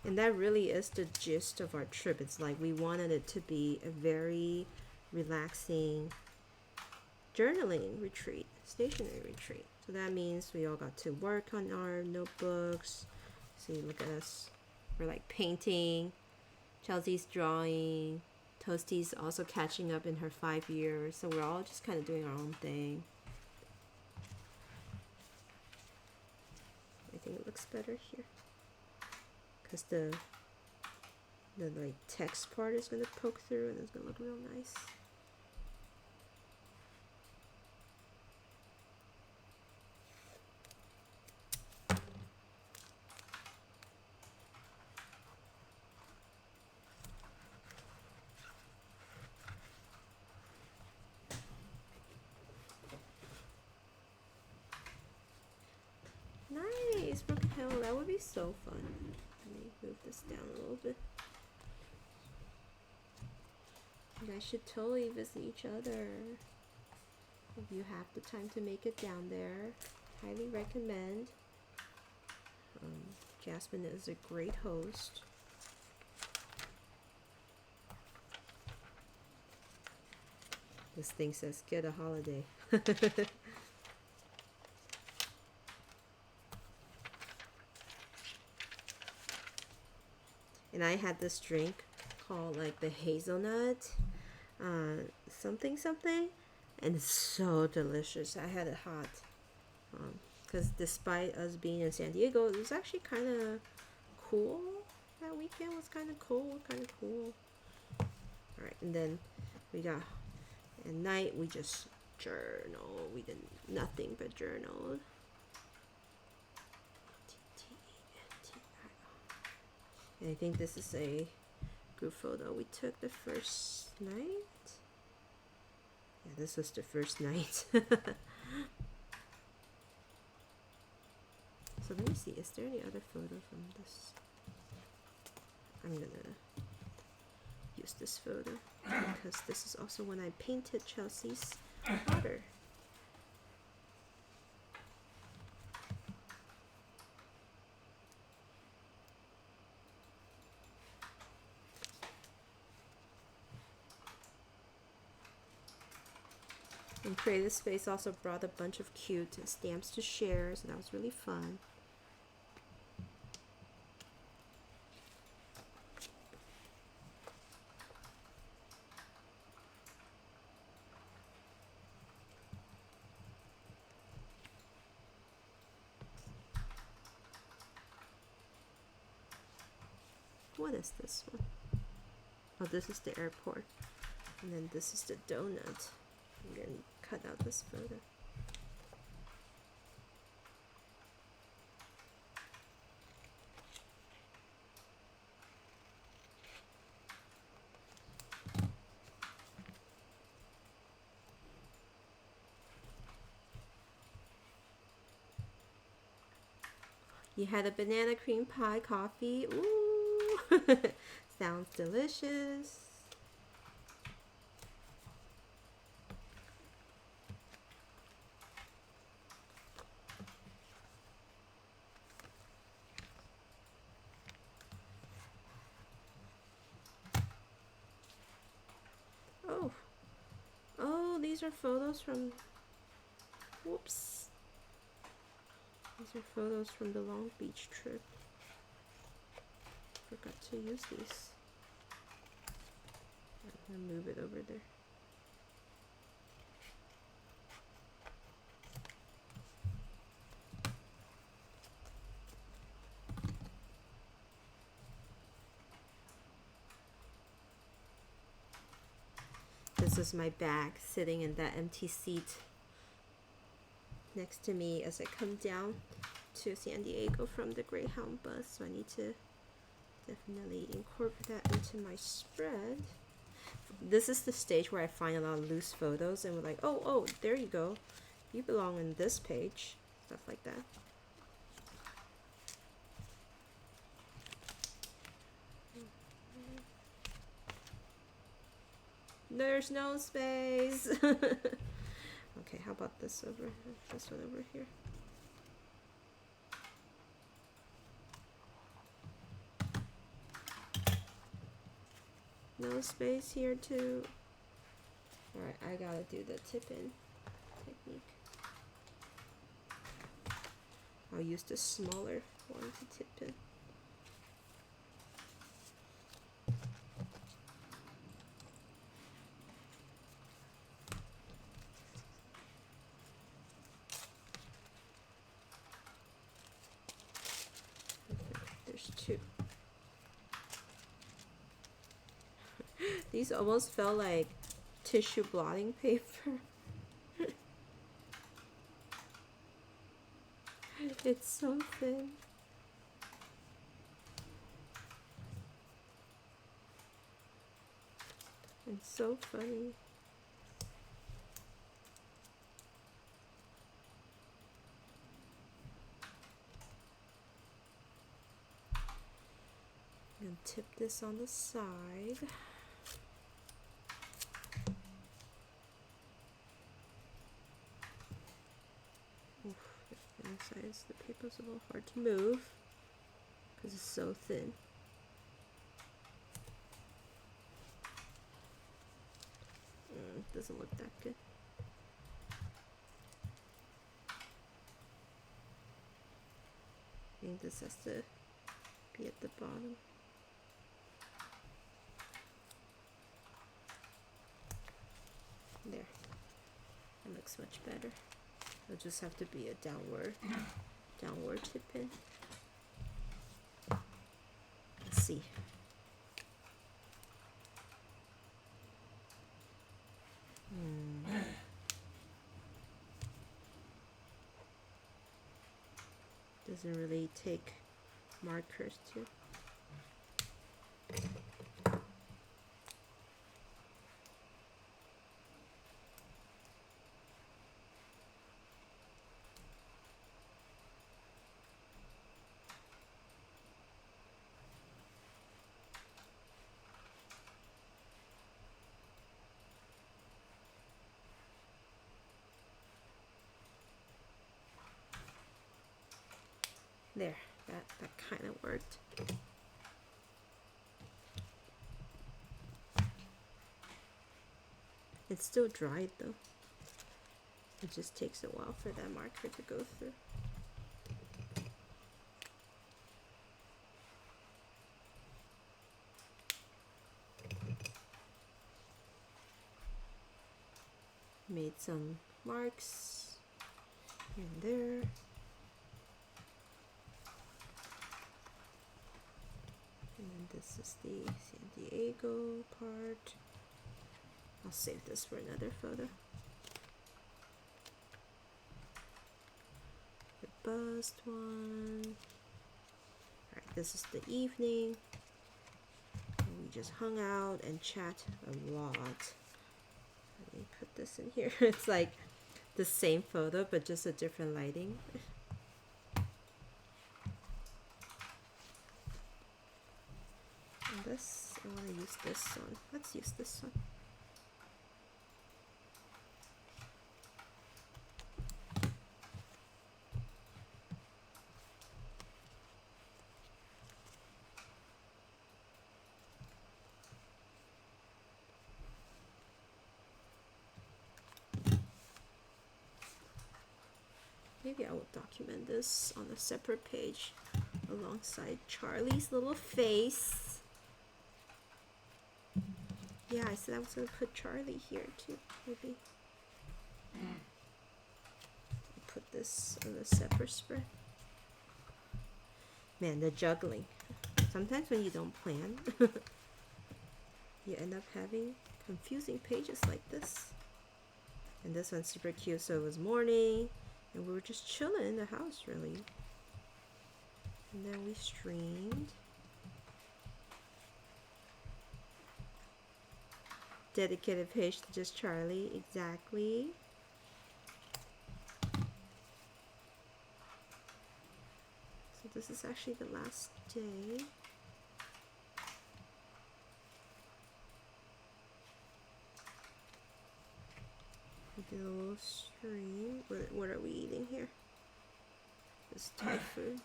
And that really is the gist of our trip. It's like we wanted it to be a very relaxing journaling retreat, stationary retreat. So that means we all got to work on our notebooks. See, look at us. We're like painting. Chelsea's drawing. Toasty's also catching up in her 5 years. So we're all just kind of doing our own thing. I think it looks better here, because the like text part is going to poke through and it's going to look real nice. Nice, Broken Hill, that would be so fun. Let me move this down a little bit. You guys should totally visit each other if you have the time to make it down there. Highly recommend. Jasmine is a great host. This thing says get a holiday. And I had this drink called like the hazelnut something, and it's so delicious. I had it hot because despite us being in San Diego, it was actually kind of cool. That weekend was kind of cool. Alright, and then we got at night we just journaled. We did nothing but journaled. And I think this is a group photo we took the first night. Yeah, this was the first night. So let me see, is there any other photo from this? I'm gonna use this photo because this is also when I painted Chelsea's daughter. And Creative Space also brought a bunch of cute stamps to share, so that was really fun. what is this one? Oh, this is the airport. And then this is the donut. I'm gonna cut out this photo. You had a banana cream pie coffee. Ooh, sounds delicious. Oh, oh, these are photos from, whoops. These are photos from the Long Beach trip. Forgot to use these. I'm gonna move it over there. This is my bag sitting in that empty seat next to me as I come down to San Diego from the Greyhound bus. So I need to definitely incorporate that into my spread. This is the stage where I find a lot of loose photos and we're like, oh, there you go. You belong in this page. Stuff like that. There's no space. Okay, how about this one over here? No space here too. Alright, I gotta do the tip-in technique. I'll use the smaller one to tip in. There's two. These almost felt like tissue blotting paper. It's so thin. And so funny. I'm gonna tip this on the side. Besides, the paper's a little hard to move because it's so thin. Doesn't look that good. I think this has to be at the bottom. There. That looks much better. It'll just have to be a downward tip in. Let's see. Doesn't really take markers too. There, that kind of worked. It's still dried though. It just takes a while for that marker to go through. Made some marks here and there. And then This is the San Diego part. I'll save this for another photo. The buzzed one. Alright, this is the evening. And we just hung out and chat a lot. Let me put this in here. It's like the same photo but just a different lighting. And this, I want to use this one. Let's use this one. Maybe I will document this on a separate page alongside Charlie's little face. Yeah, I said I was going to put Charlie here too, maybe. Put this on a separate spread. Man, the juggling. Sometimes when you don't plan, you end up having confusing pages like this. And this one's super cute. So it was morning, and we were just chilling in the house, really. And then we streamed. Dedicated page to just Charlie, exactly. So this is actually the last day. We did a little stream. What are we eating here? This Thai food.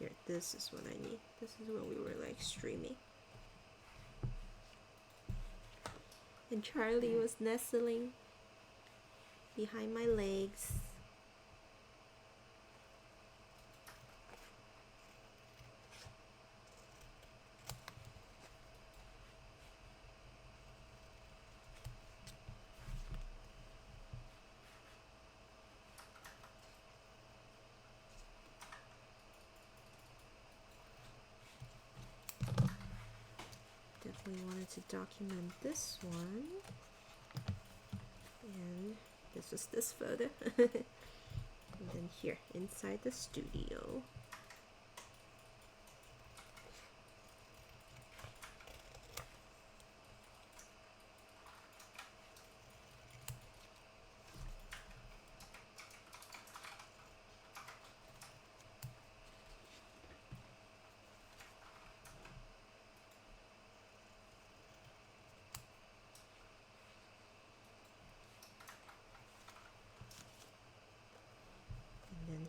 Here, this is what I need. This is when we were like streaming. And Charlie was nestling behind my legs. Definitely wanted to document this one. And this was this photo. And then here, inside the studio.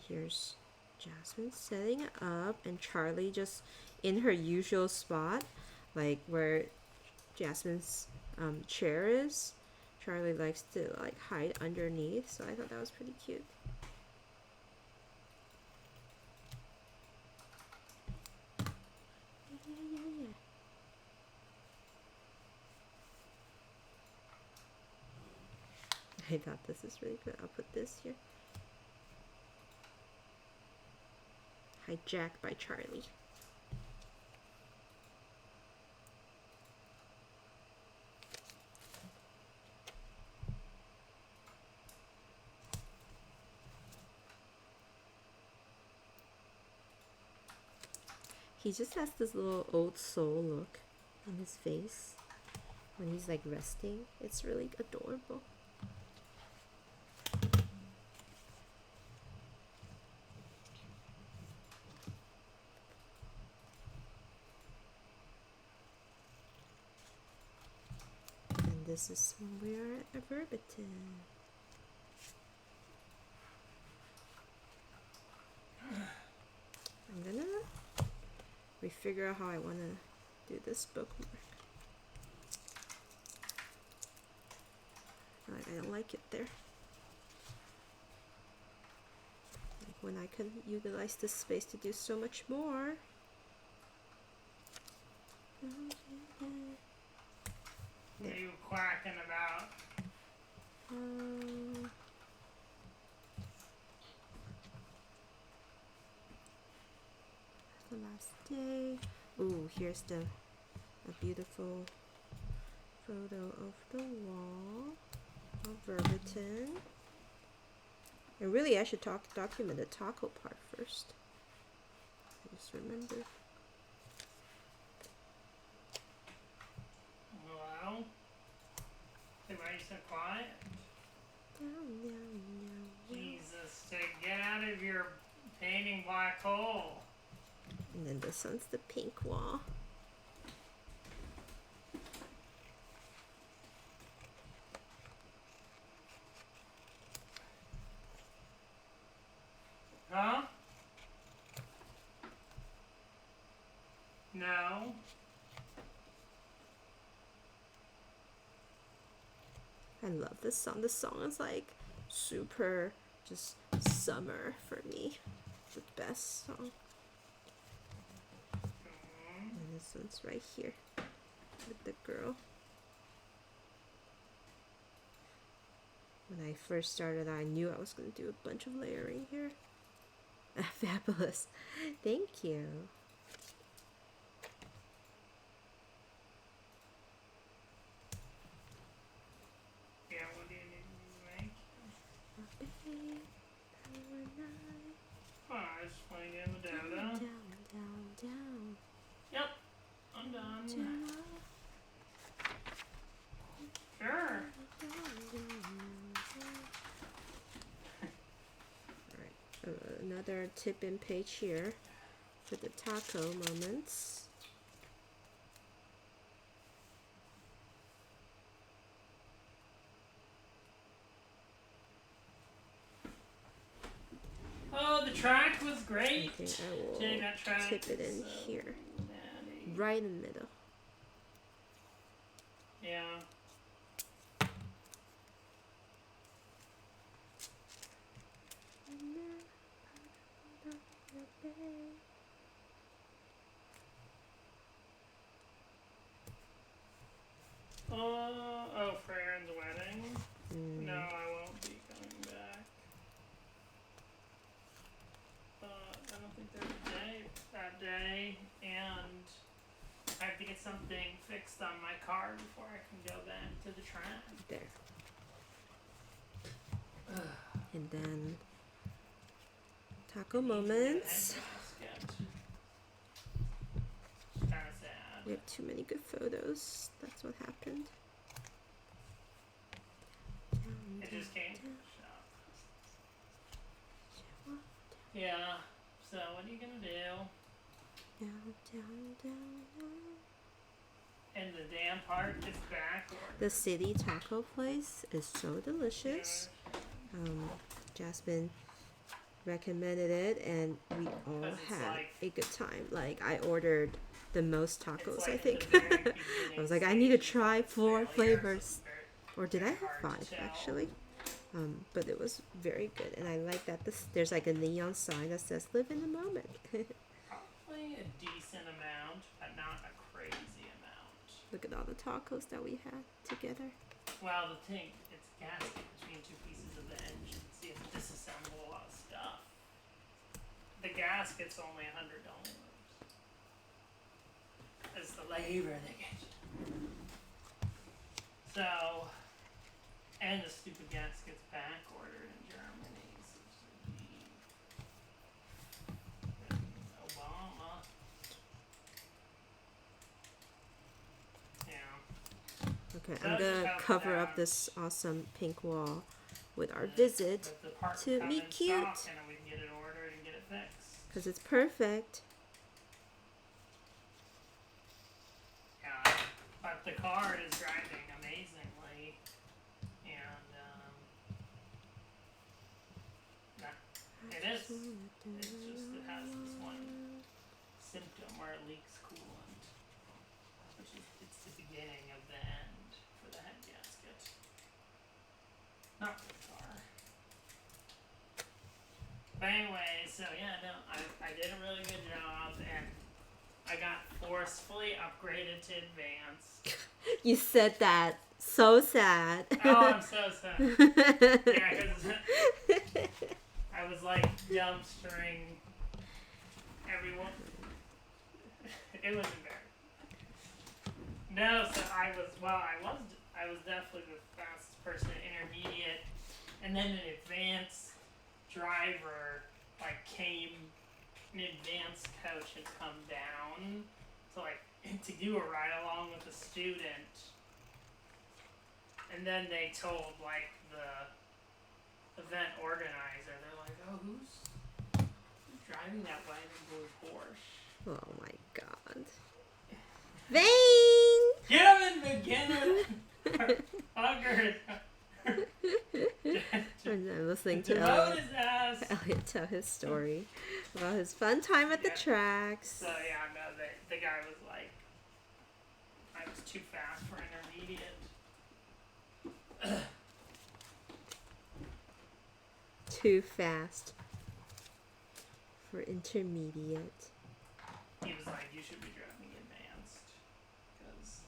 Here's Jasmine setting up and Charlie just in her usual spot, like where Jasmine's chair is. Charlie likes to like hide underneath, so I thought that was pretty cute. Yeah. I thought this is really good. I'll put this here. Hijacked by Charlie. He just has this little old soul look on his face when he's like resting. It's really adorable. This is when we are at Verbiton. I'm gonna refigure out how I want to do this bookmark. I don't like it there. Like when I could utilize this space to do so much more. What are you quacking about? just a beautiful photo of the wall of Verbiton. And really, I should document the taco part first. I just remember. Hello? Hey, why are you so quiet? Jesus, get out of your painting black hole. And then this one's the pink wall. Huh? No. I love this song. This song is like super just summer for me. It's the best song. And this one's right here with the girl. When I first started, I knew I was going to do a bunch of layering here. Fabulous. Thank you. Yeah, what do you need to make? Oh, I just playing in the dodo. Down. Yep, I'm done. Down. Sure. Alright, another tip in page here for the taco moments. Oh, the track was great. I think I will Jay, that track tip it in is so here, natty. right in the middle. Yeah. Oh, for Aaron's wedding? No, I won't be coming back. I don't think there's a day that day, and I have to get something fixed on my car before I can go back to the track. There. And then taco moments. Kind of sad. We have too many good photos. That's what happened. It just came from the shop. Yeah. So what are you gonna do? Down. And the damn part is back. The city taco place is so delicious. Jasmine recommended it, and we all 'Cause it's had like- a good time. Like, I ordered the most tacos, It's I like think. the very I was like, I beginning need to stages try of 4 failure, so flavors. it's very- Or did I have hard to 5 tell. actually? But it was very good, and I like that there's like a neon sign that says "Live in the moment." Probably a decent amount, but not a crazy amount. Look at all the tacos that we had together. Well, the thing, it's gasket between 2 pieces of the engine, so you have to disassemble a lot of stuff. The gasket's only $100. It's the labor that gets you. So, and the stupid gasket's back ordered in Germany, so it's like Obama. Yeah. Okay, So I'm just gonna have cover that. up this awesome pink wall with our visit But the part to come meet in cute. stock, and we can get it ordered and get it fixed. because it's perfect. Yeah, but the car is driving amazingly, and it is. It's just it has this one symptom where it leaks coolant, which is it's the beginning of the end for the head gasket. Not for the car. But anyway, so yeah, no, I did a really good job, and I got forcefully upgraded to advanced. You said that. So sad. Oh, I'm so sad. Yeah, because I was like dumpstering everyone. It was embarrassing. No, so I was definitely the fastest person at intermediate, and then an advanced driver like came, an advanced coach had come down to like to do a ride along with a student, and then they told like the event organizer, they're like, oh, who's driving that white and blue Porsche? Oh my god. Vane! Get him in beginner! Hugger! And I'm listening to Demote his ass! Elliot tell his story about his fun time at the tracks. So yeah, no, the guy was like, I was too fast for intermediate. Too fast for intermediate. He was like, you should be driving advanced. Because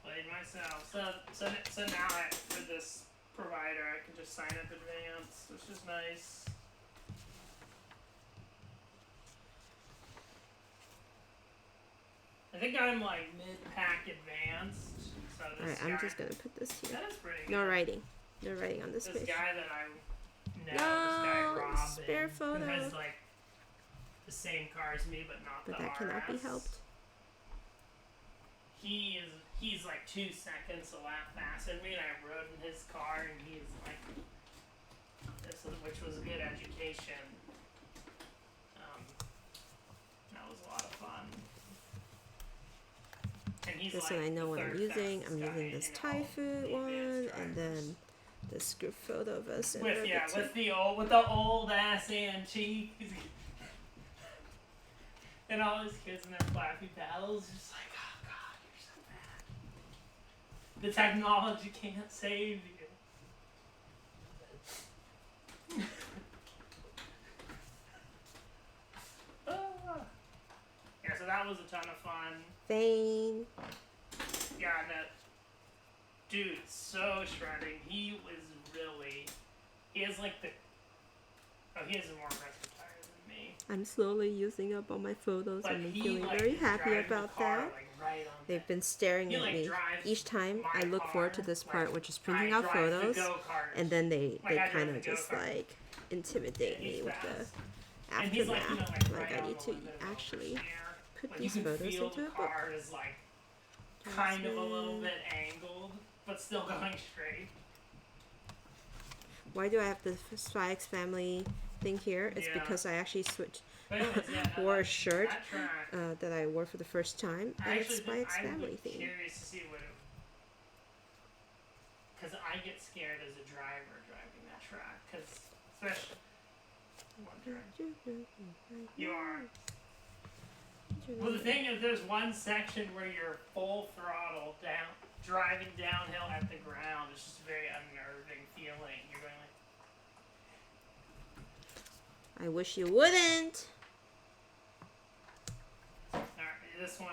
played myself. So now for this provider, I can just sign up advanced, which is nice. I think I'm like mid-pack advanced. So this Alright, I'm just gonna put this here. That is pretty good. No writing. No writing on this This page. guy that I know, this No, guy Robin, spare photo. who has like the same car as me, but not But the that cannot be RS. helped. He's like 2 seconds a lap faster than me, and I rode in his car, and he's like, which was a good education. That was a lot of fun. And he's This like one I know the what I'm third using. fastest I'm guy using this in Thai all food the one, advanced and drivers. then this group photo of us in With Riverton. with the old ass antique, and all his kids in their flappy paddles, just like, oh god, you're so bad. The technology can't save you. Yeah, so that was a ton of fun. Vane. Yeah, no, dude, so shredding. He has like the. Oh, he has a more aggressive tire than me. I'm slowly using up all my photos But and I'm he, feeling like, very is happy driving the about car, that. like, right on They've been staring He, at like, me drives each time. my I look forward to car, this part, like, which is printing I out drive the photos, go-kart. and then they Like, I drive kind the of just go-kart. like intimidate And he's me with fast. the And he's aftermath. like, Like, right I on need the to limit of actually oversteer. put Like, these you can photos feel into the a book. car is like kind of a little bit angled, but still going straight. Why do I have the Spy X Family thing here? It's Yeah. because I actually switched, But anyways, yeah, no, wore a that- shirt that track, that I wore for the first time, I and it's actually Spy X I'm Family theme. curious to see what it. Because I get scared as a driver driving that track. Because especially you are. Well, the thing is, there's one section where you're full throttle down, driving downhill at the ground. It's just a very unnerving feeling. You're going like, I wish you wouldn't. alright, this one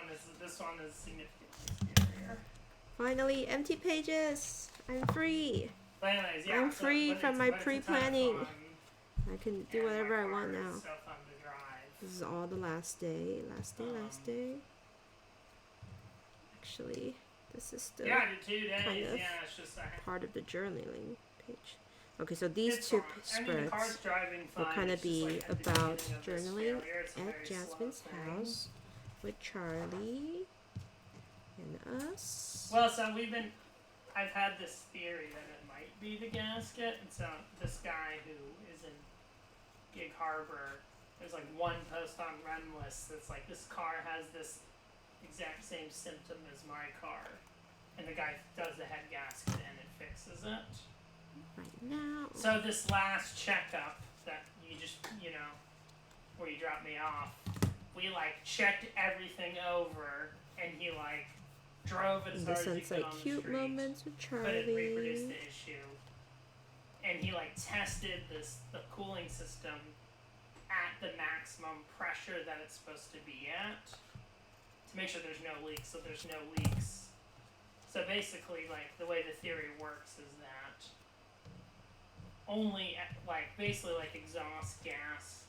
is significantly scarier. Finally, empty pages. I'm free. But anyways, yeah. I'm free but from it's- my but it's a ton of pre-planning. fun, I can do and whatever my I want car now. is so fun to drive. This is all the last day. Last day. Actually, this is still Yeah, I did 2 days. kind of Yeah, it's just part of the journaling page. Okay, so these it's two fun. I mean, the car's spreads driving will fine. kind of It's just, be like, at the about beginning of this journaling failure, it's a at very slow Jasmine's thing. house with Charlie and us. Well, so I've had this theory that it might be the gasket, and so this guy who is in Gig Harbor, there's like one post on Remlist that's like, this car has this exact same symptom as my car, and the guy does the head gasket and it fixes it. Right now. So this last checkup that you just, where you dropped me off, we like checked everything over, and he like drove it as In hard the as he sense, could like on the cute street, moments with couldn't reproduce Charlie. the issue, and he like tested the cooling system at the maximum pressure that it's supposed to be at to make sure there's no leaks. So there's no leaks. So basically, like, the way the theory works is that only basically exhaust gas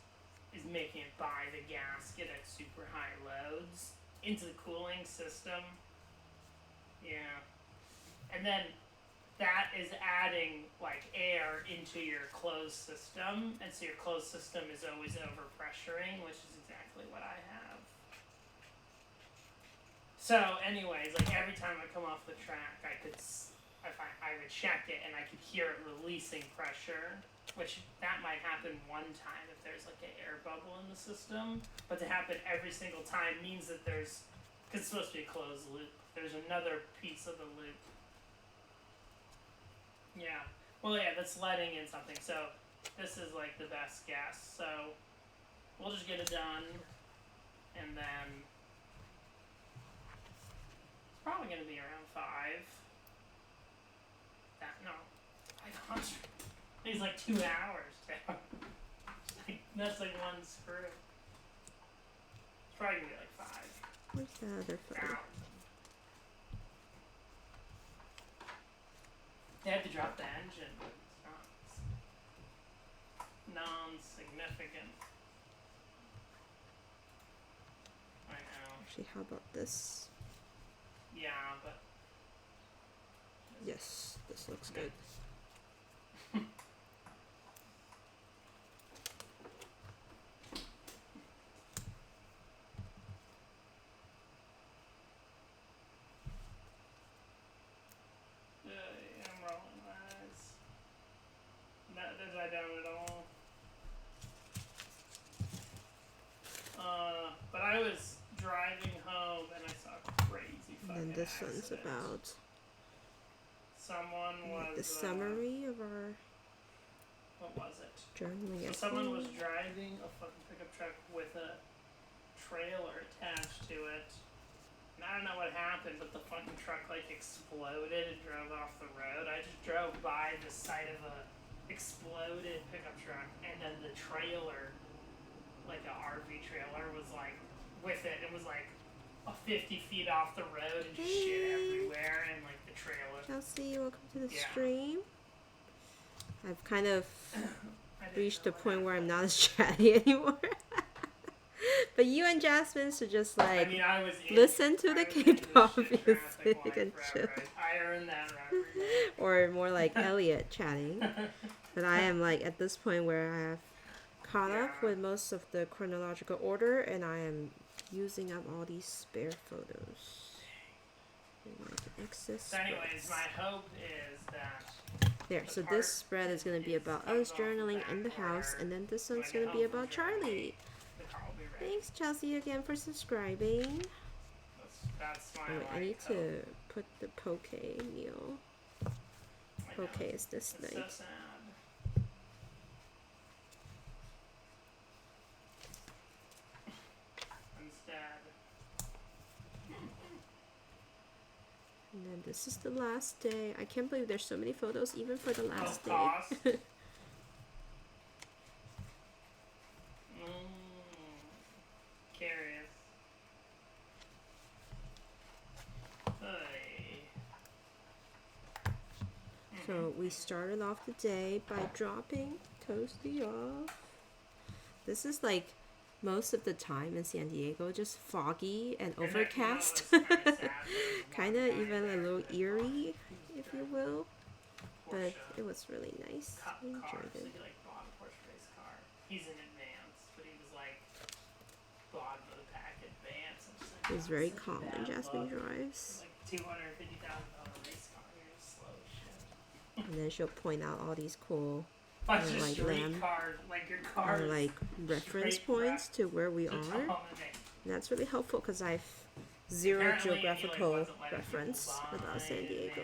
is making it by the gasket at super high loads into the cooling system. Yeah. And then that is adding like air into your closed system, and so your closed system is always overpressuring, which is exactly what I have. So, anyways, like every time I come off the track, I would check it and I could hear it releasing pressure, which that might happen one time if there's like an air bubble in the system, but to happen every single time means that there's, because it's supposed to be a closed loop, there's another piece of the loop. Yeah. Well, yeah, that's letting in something. So this is like the best guess. So we'll just get it done, and then it's probably going to be around 5. No, 500. It's like 2 hours. That's like one screw. It's probably going to be like 5. Where's the other photo? They have to drop the engine, but it's not non-significant. I know. Actually, how about this? Yeah, but yes, this looks good. I'm rolling eyes. Did I down at all? But I was driving home and I saw crazy fucking And then this accidents. one's about Someone was the summary of our what was it? journaling. So someone was driving a fucking pickup truck with a trailer attached to it. And I don't know what happened, but the fucking truck like exploded and drove off the road. I just drove by the side of a exploded pickup truck, and then the trailer, like a RV trailer, was like with it. It was like 50 feet off the road and shit everywhere, and like the trailer. Chelsea, welcome to the stream. I've kind of reached the point where I'm not as chatty anymore. But you and Jasmine should just like listen to the K-pop music and chill. I earned that right. Or more like Elliot chatting. But I am like at this point where I have caught up with most of the chronological order, and I am using up all these spare photos. Excess so anyways, spreads. my hope is that there, so this spread is going to be about us journaling in the house, and then this one's going to be about Charlie. Thanks, Chelsea, again for subscribing. That's my I need to put the poke meal. Poke is this night. So sad. And then this is the last day. I can't believe there's so many photos even for the last day. Curious. So we started off the day by dropping Toasty off. This is like most of the time in San Diego, just foggy and overcast. Kind of even a little eerie, if you will. But it was really nice. I enjoyed it. He's in advance, but he was like bought the pack advance. He's very calm when Jasmine drives. Like $250,000 race car, you're slow as shit. And then she'll point out all these cool like your car, like reference points to where we are. And that's really helpful because I've zero geographical reference about San Diego.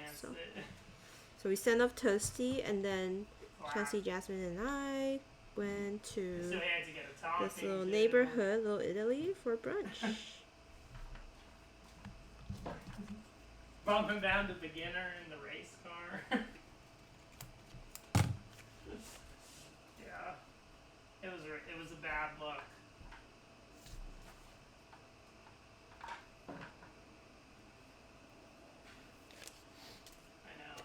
So we sent off Toasty, and then Chelsea, Jasmine, and I went to this little neighborhood, Little Italy, for brunch. Bumping down to beginner in the race car. Yeah, it was a bad look. I know.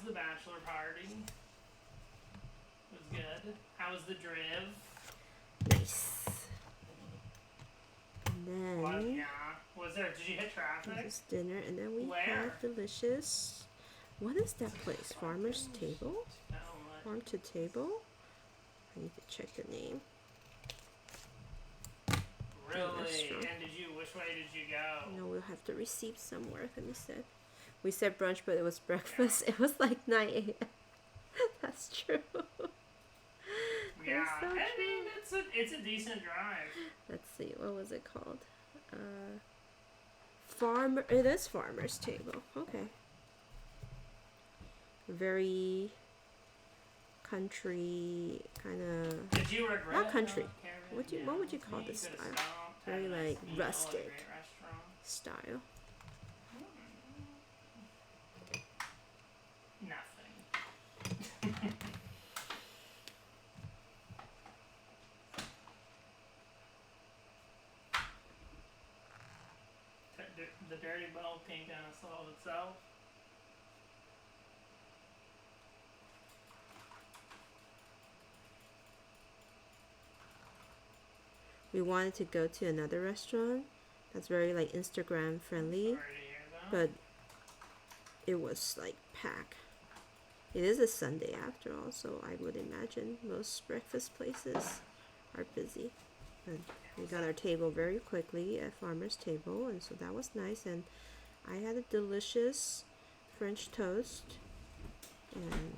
the bachelor party? It was good. How was the driv? Nice. And then Well, yeah. Was there? Did you hit traffic? this is dinner, and then we Where? had delicious. What is that place? Farmer's Table? Oh, what? Farm to Table? I need to check the name. Really? Restaurant. And which way did you go? No, we'll have the receipt somewhere. Let me see. We said brunch, but it was breakfast. It was like 9 a.m. That's true. Yeah, so I true. mean, it's a decent drive. Let's see, what was it called? Farmer. It is Farmer's Table. Okay. Very country kind of. Did you regret? Not country. Caravan? What would you call You this could've style? stopped, Very had a nice like meal at a rustic great restaurant. style. Nothing. The dirty ball can't kind of solve itself. We wanted to go to another restaurant that's very like Instagram friendly, Sorry to hear that. but it was like packed. It is a Sunday after all, so I would imagine most breakfast places are busy. But we got our table very quickly at Farmer's Table, and so that was nice. And I had a delicious French toast and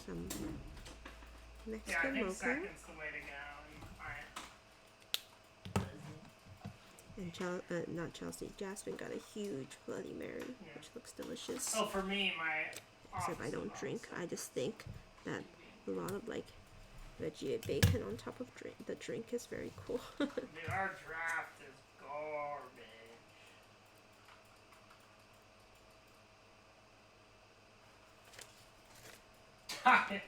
some Yeah, I Mexican think mocha. second's the way to go. And not Chelsea, Jasmine got a huge Bloody Mary, Yeah. which looks delicious. Oh, for me, my. Except I don't opposite drink. also. I just think that a lot of like veggie bacon on top of the drink is very cool. Dude, our draft is garbage. Okay.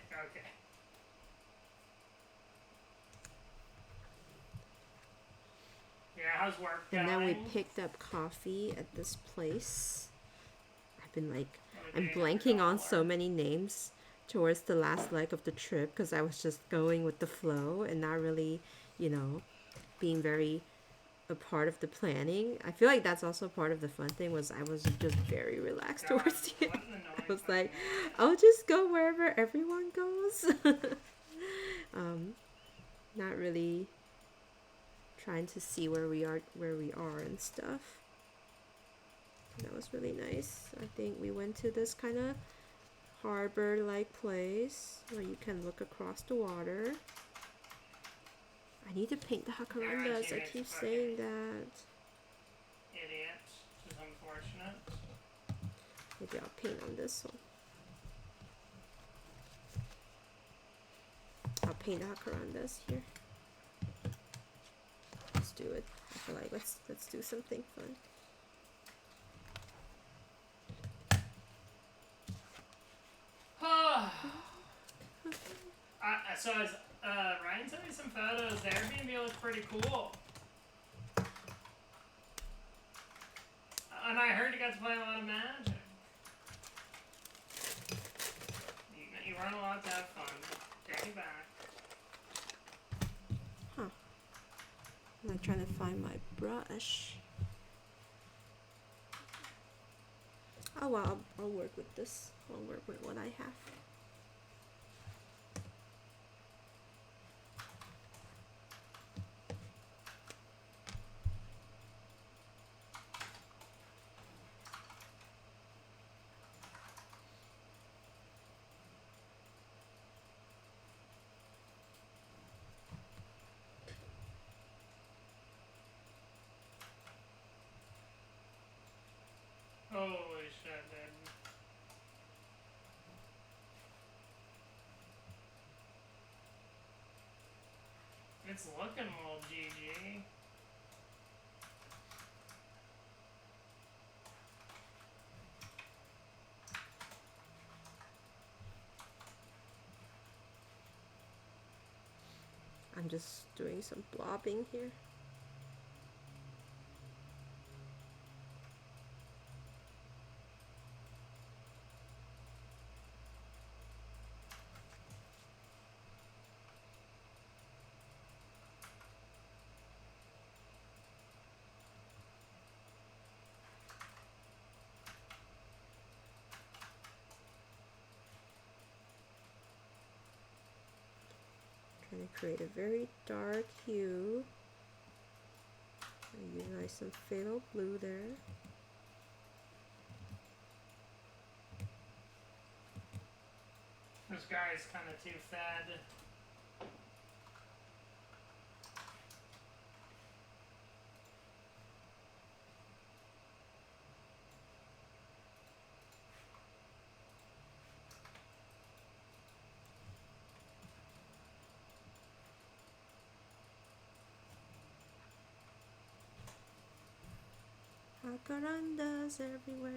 Yeah, how's work going? And then we picked up coffee at this place. I've been like, What I'm a day blanking on for so many names towards the last leg of the trip because I was just going with the flow and not really, being very a part of the planning. I feel like that's also part of the fun thing was I was just very relaxed God, towards the end. what an annoying I was fucking like, noise. I'll just go wherever everyone goes. Not really trying to see where we are and stuff. That was really nice. I think we went to this kind of harbor-like place where you can look across the water. I need to paint the jacarandas. I keep saying that. Idiot, which is unfortunate. Maybe I'll paint on this one. I'll paint the jacarandas here. Let's do it. I feel like let's do something fun. So as Ryan sent me some photos, the Airbnb looks pretty cool. And I heard you got to play a lot of Magic. You run a lot to have fun. Take it back. Huh. I'm like trying to find my brush. Oh well, I'll work with this. I'll work with what I have. Holy shit, dude. It's looking a little GG. I'm just doing some blobbing here. Trying to create a very dark hue. I utilize some phthalo blue there. This guy's kind of too fed. Jacarandas everywhere.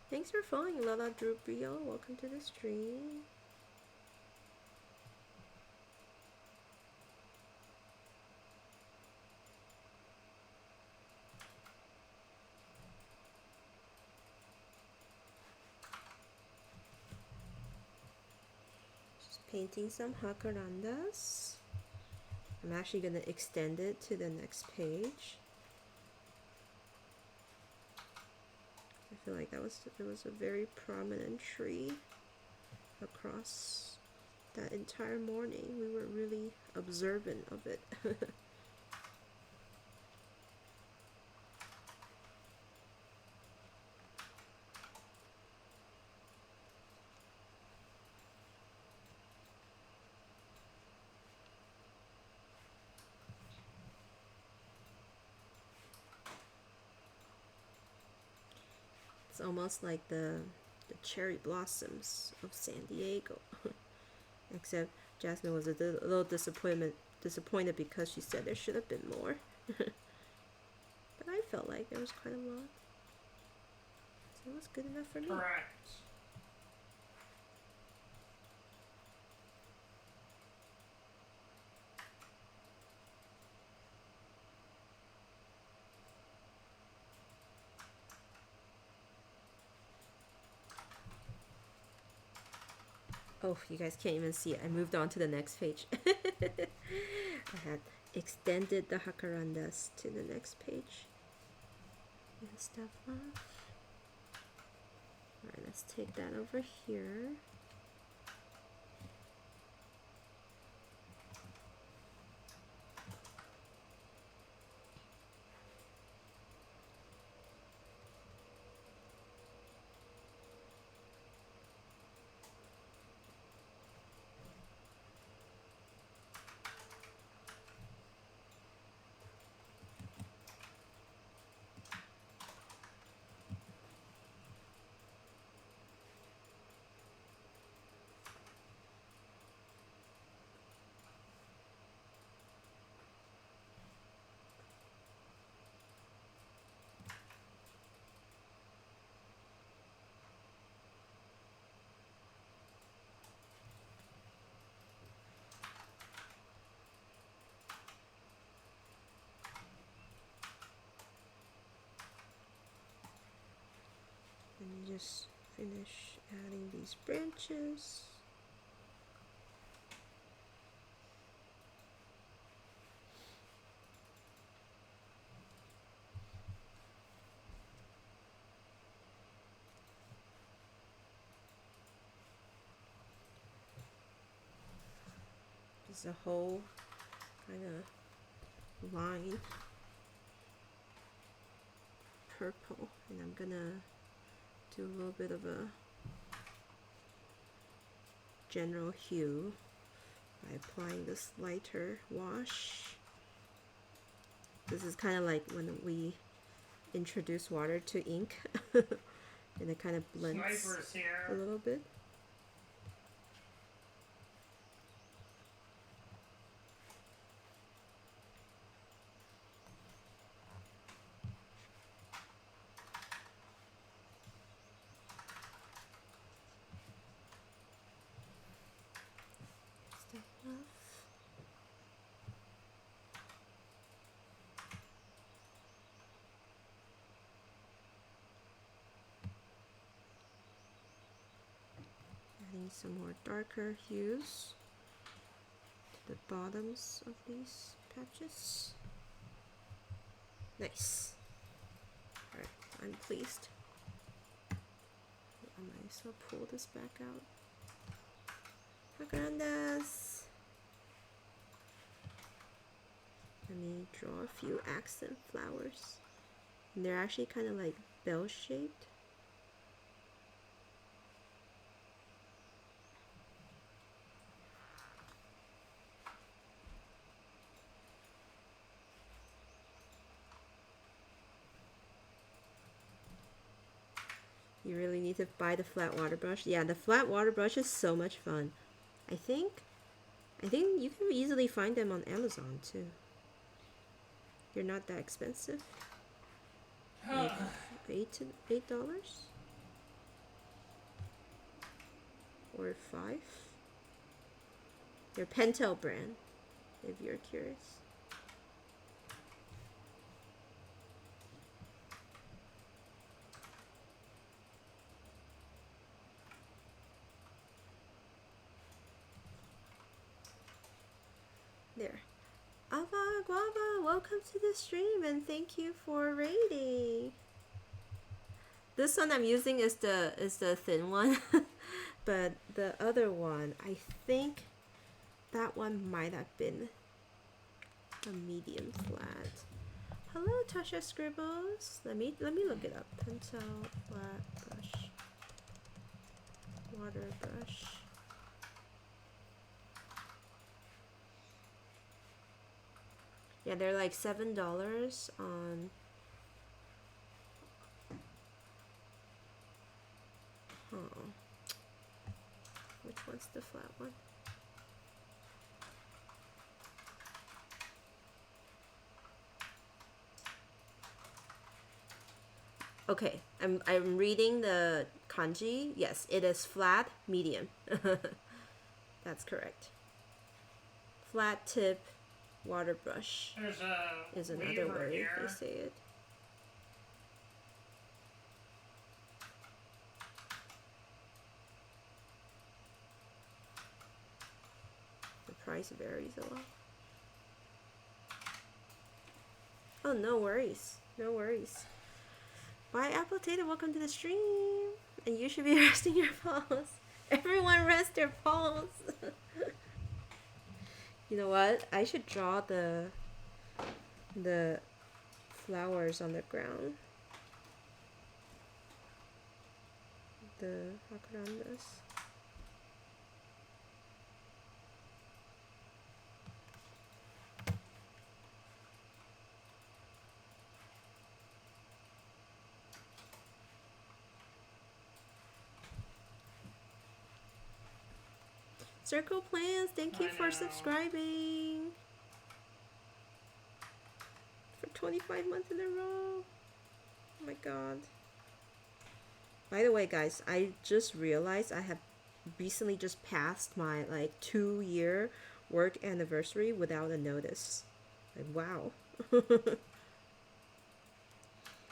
Thanks for following, Lala Drupio. Welcome to the stream. Just painting some jacarandas. I'm actually going to extend it to the next page. I feel like it was a very prominent tree across that entire morning. We were really observant of it. It's almost like the cherry blossoms of San Diego. Except Jasmine was a little disappointed because she said there should have been more. But I felt like there was quite a lot. So it was good enough for me. Correct. Oh, you guys can't even see it. I moved on to the next page. I had extended the jacarandas to the next page. And stuff off. Alright, let's take that over here. And you just finish adding these branches. Just a whole kind of line purple, and I'm gonna do a little bit of a general hue by applying this lighter wash. This is kind of like when we introduce water to ink and it kind of blends a little bit. Adding some more darker hues to the bottoms of these patches. Nice. Alright, I'm pleased. I might as well pull this back out. Grandas. Let me draw a few accent flowers. And they're actually kind of like bell shaped. You really need to buy the flat water brush. Yeah, the flat water brush is so much fun. I think you can easily find them on Amazon too. They're not that expensive. Like $8 or $5. They're Pentel brand, if you're curious. There. Ava Guava, welcome to the stream and thank you for raiding. This one I'm using is the thin one, but the other one, I think that one might have been a medium flat. Hello, Tasha Scribbles. Let me look it up. Pentel flat brush, water brush. Yeah, they're like $7 on. Oh, which one's the flat one? Okay, I'm reading the kanji. Yes, it is flat medium. That's correct. Flat tip water brush is another way they say it. The price varies a lot. Oh, no worries. No worries. Bye, Apple Tato. Welcome to the stream. And you should be resting your paws. Everyone rest their paws. You know what? I should draw the flowers on the ground. The jacarandas. Circle Plans, thank you for subscribing for 25 months in a row. Oh my god. By the way, guys, I just realized I have recently just passed my like 2-year work anniversary without a notice. Like, wow.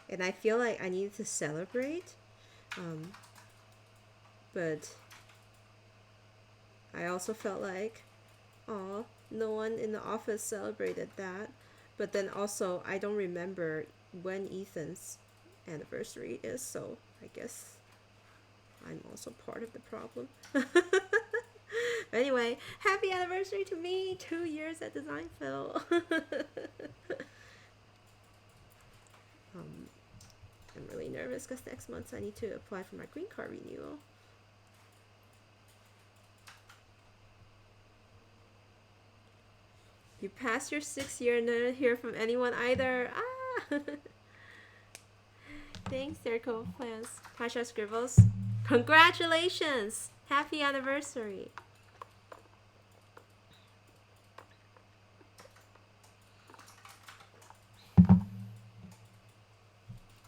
And I feel like I needed to celebrate, but I also felt like, oh, no one in the office celebrated that. But then also, I don't remember when Ethan's anniversary is, so I guess I'm also part of the problem. But anyway, happy anniversary to me! 2 years at Designville. I'm really nervous because next month I need to apply for my green card renewal. You passed your 6th year and didn't hear from anyone either. Ah! Thanks, Circle Plans. Tasha Scribbles. Congratulations! Happy anniversary.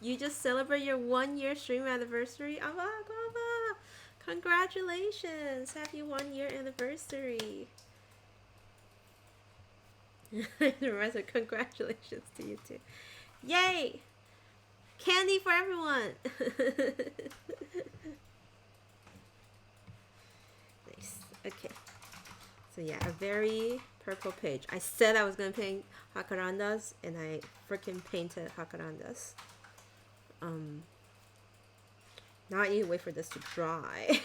You just celebrate your 1-year stream anniversary. Ava, Ava! Congratulations! Happy 1-year anniversary. The rest of congratulations to you too. Yay! Candy for everyone! Okay. So yeah, a very purple page. I said I was gonna paint jacarandas, and I freaking painted jacarandas. Now I need to wait for this to dry,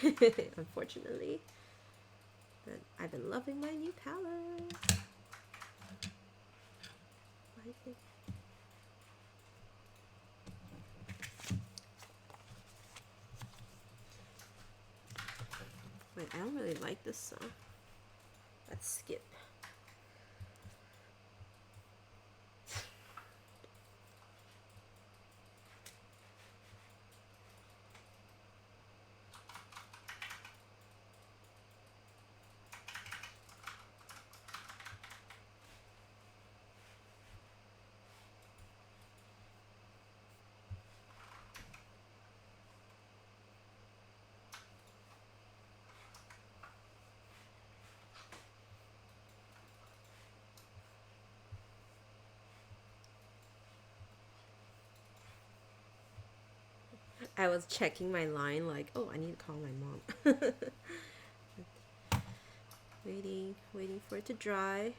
unfortunately. But I've been loving my new palette. I think. Wait, I don't really like this song. Let's skip. I was checking my line like, oh, I need to call my mom. Waiting for it to dry.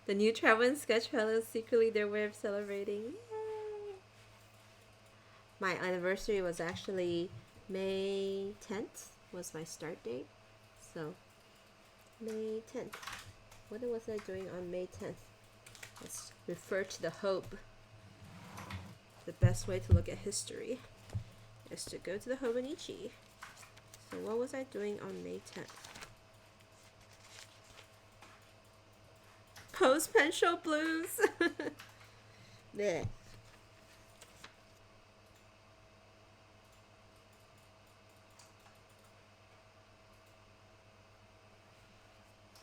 The new travel and sketch palette is secretly their way of celebrating. Yay! My anniversary was actually May 10th was my start date. So, May 10th. What was I doing on May 10th? Let's refer to the Hobe. The best way to look at history is to go to the Hobonichi. So what was I doing on May 10th? Post pen show blues. Blech.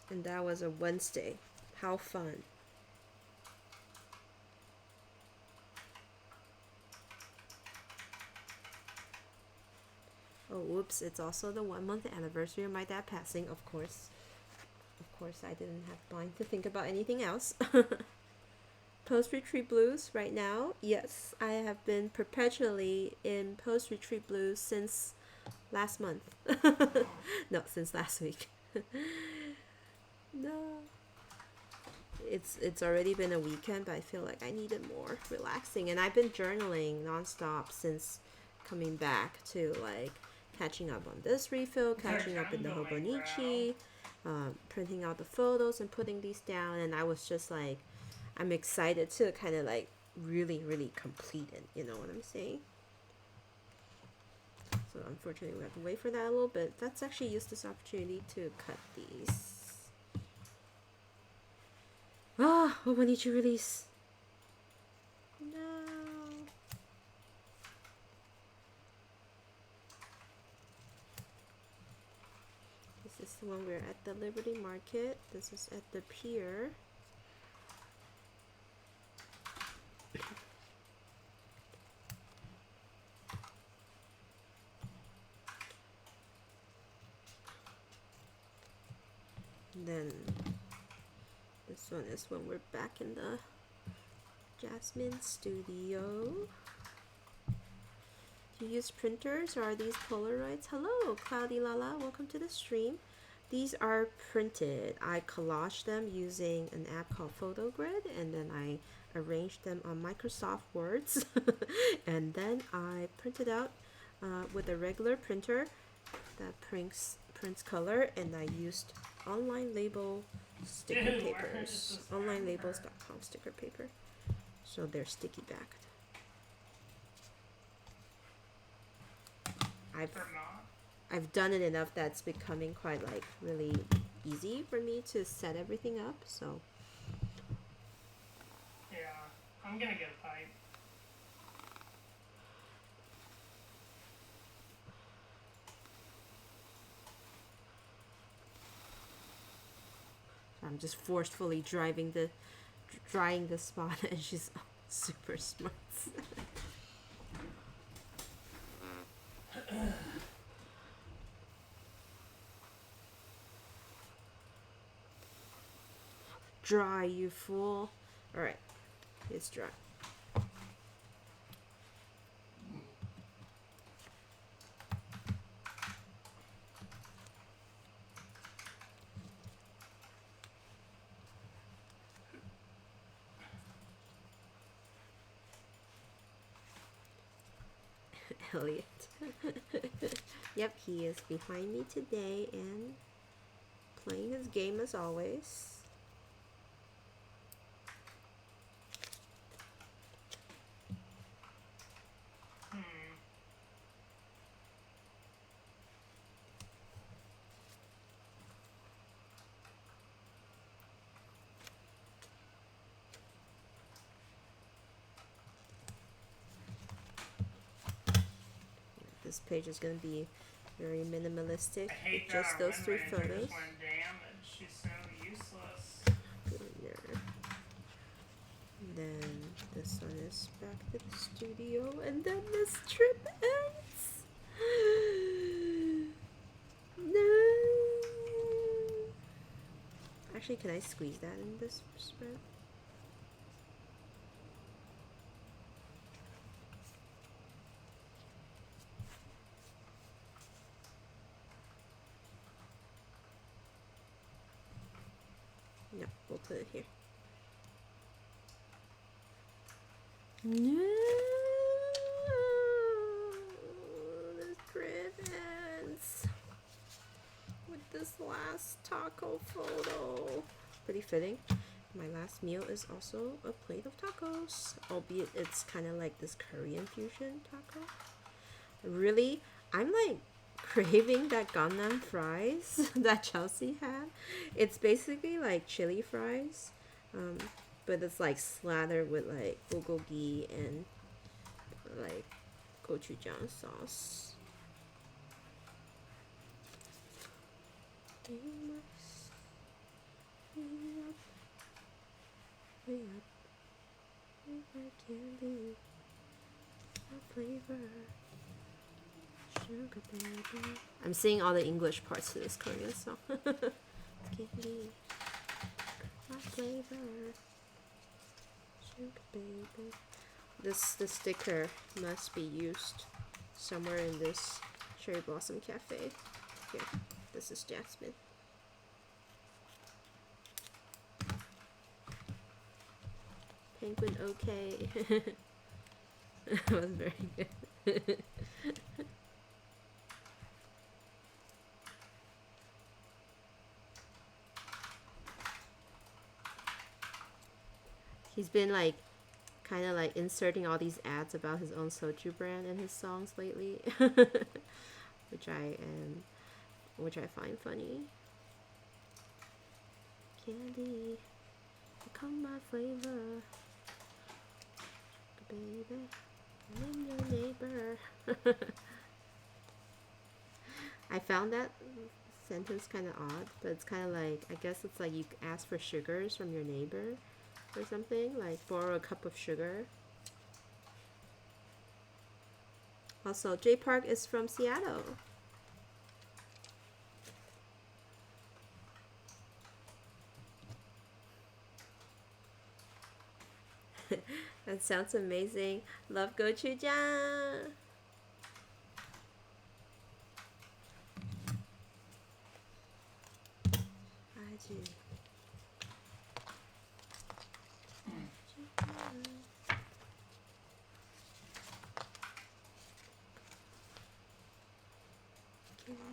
And that was a Wednesday. How fun. Oh, whoops, it's also the 1 month anniversary of my dad passing, of course. Of course, I didn't have time to think about anything else. Post-retreat blues right now. Yes, I have been perpetually in post-retreat blues since last month. No, since last week. No. It's already been a weekend, but I feel like I needed more relaxing. And I've been journaling nonstop since coming back to like catching up on this refill, catching up in the Hobonichi, printing out the photos and putting these down. And I was just like, I'm excited to kind of like really, really complete it. You know what I'm saying? So unfortunately, we have to wait for that a little bit. Let's actually use this opportunity to cut these. Ah, Hobonichi release. No. This is the one we're at the Liberty Market. This is at the pier. And then this one is when we're back in the Jasmine studio. Do you use printers or are these Polaroids? Hello, Cloudy Lala, welcome to the stream. These are printed. I collaged them using an app called PhotoGrid, and then I arranged them on Microsoft Words. And then I printed out with a regular printer that prints color, and I used online label sticker papers. Onlinelabels.com sticker paper. So they're sticky backed. I've done it enough that's becoming quite like really easy for me to set everything up, so Yeah, I'm gonna get a pipe. I'm just forcefully drying the spot, and she's super smart. Dry, you fool. Alright, it's dry. Elliot. Yep, he is behind me today and playing his game as always. This page is going to be very minimalistic. I hate Just that our those 3 wind ranger photos. just went damaged. She's so useless. Put in there. And then this one is back to the studio, and then this trip ends. No. Actually, can I squeeze that in this spread? No, we'll put it here. No, this trip ends with this last taco photo. Pretty fitting. My last meal is also a plate of tacos, albeit it's kind of like this Korean fusion taco. Really, I'm like craving that Gangnam fries that Chelsea had. It's basically like chili fries, but it's like slathered with like bulgogi and like gochujang sauce. I'm singing all the English parts to this Korean song. Candy, my flavor, sugar baby. The sticker must be used somewhere in this Cherry Blossom Cafe. Here, this is Jasmine. Penguin okay. That was very good. He's been like kind of like inserting all these ads about his own soju brand in his songs lately, which I find funny. Candy, become my flavor, baby, I'm your neighbor. I found that sentence kind of odd, but it's kind of like, I guess it's like you ask for sugars from your neighbor or something, like borrow a cup of sugar. Also, J Park is from Seattle. That sounds amazing. Love gochujang. I do.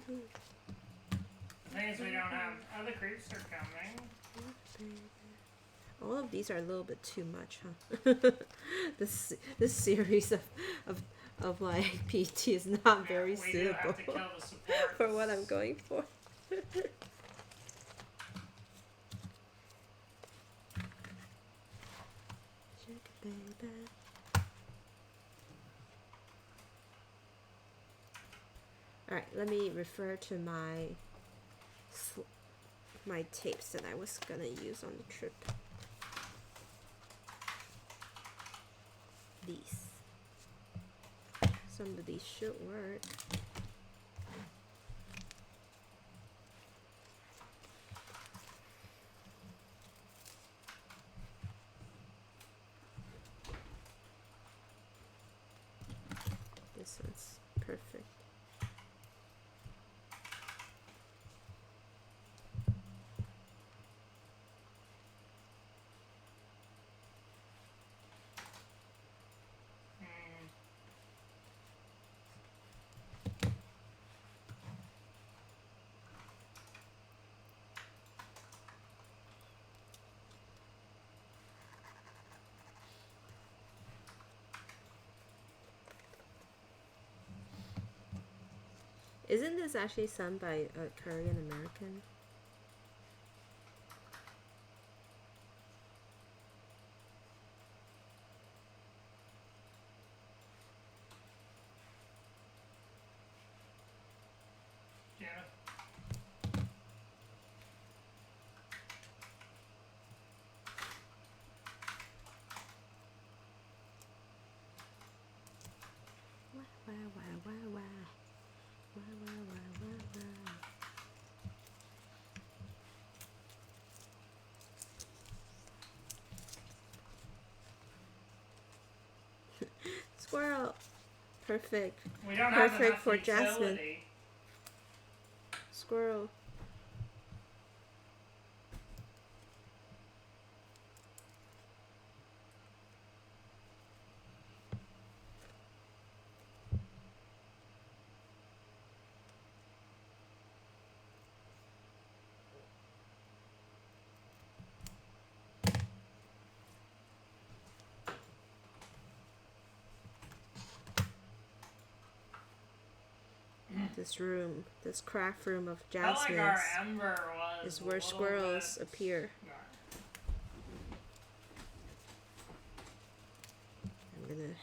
The thing is, we don't have other creeps are coming. All of these are a little bit too much, huh? this series of like PT is not very We do suitable have to kill the support. for what I'm going for. All right, let me refer to my tapes that I was gonna use on the trip. These. Some of these should work. This one's perfect. Isn't this actually sung by a Korean American? Yeah. Wah, wah, wah, wah, wah. Wah, wah, wah, wah, wah. Squirrel. Perfect. We don't have Perfect enough for Jasmine. utility. Squirrel. This room, this craft room of Felt like Jasmine's, our ember was is a where little squirrels bit- appear. Yeah. I'm gonna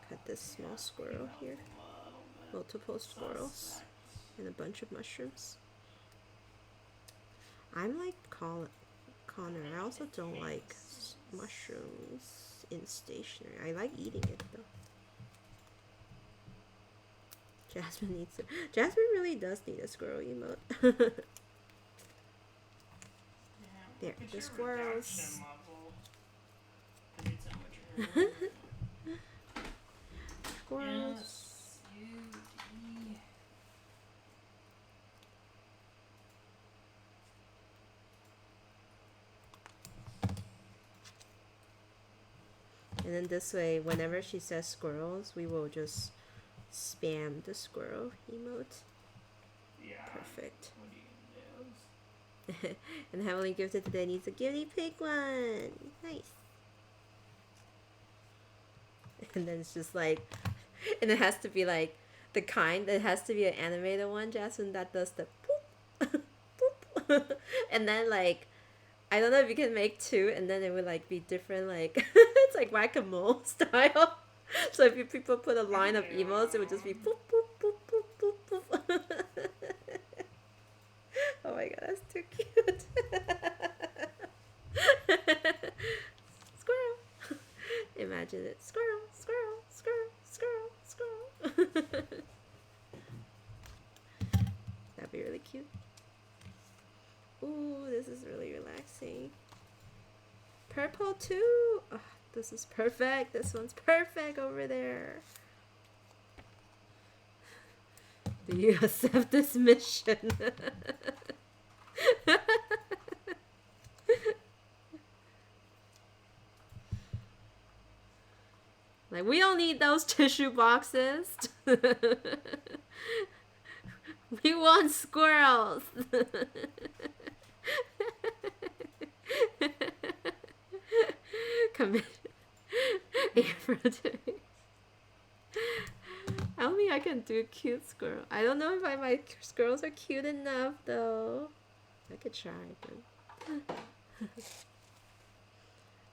cut this small squirrel here. Multiple squirrels and a bunch of mushrooms. I'm like Connor. I also don't like mushrooms in stationery. I like eating it though. Jasmine needs it. Jasmine really does need a squirrel emote. Yeah, There, look at the your squirrels. reduction level. I need so much room. Squirrels. Yes, you. And then this way, whenever she says squirrels, we will just spam the squirrel emote. Yeah. Perfect. What are you gonna do? And Heavenly Gifted today needs a guinea pig one. Nice. And then it's just like, and it has to be like the kind, it has to be an animated one, Jasmine, that does the poop, poop. And then like, I don't know if you can make two, and then it would like be different, like, it's like whack-a-mole style. So if you people put a line of emotes, it would just be poop, poop, poop, poop, poop, poop. Oh my god, that's too cute. Squirrel. Imagine it. Squirrel, squirrel, squirrel, squirrel, squirrel. That'd be really cute. Ooh, this is really relaxing. Purple too. Oh, this is perfect. This one's perfect over there. Do you accept this mission? Like, we don't need those tissue boxes. We want squirrels. Commit. April. I don't think I can do a cute squirrel. I don't know if my squirrels are cute enough though. I could try, but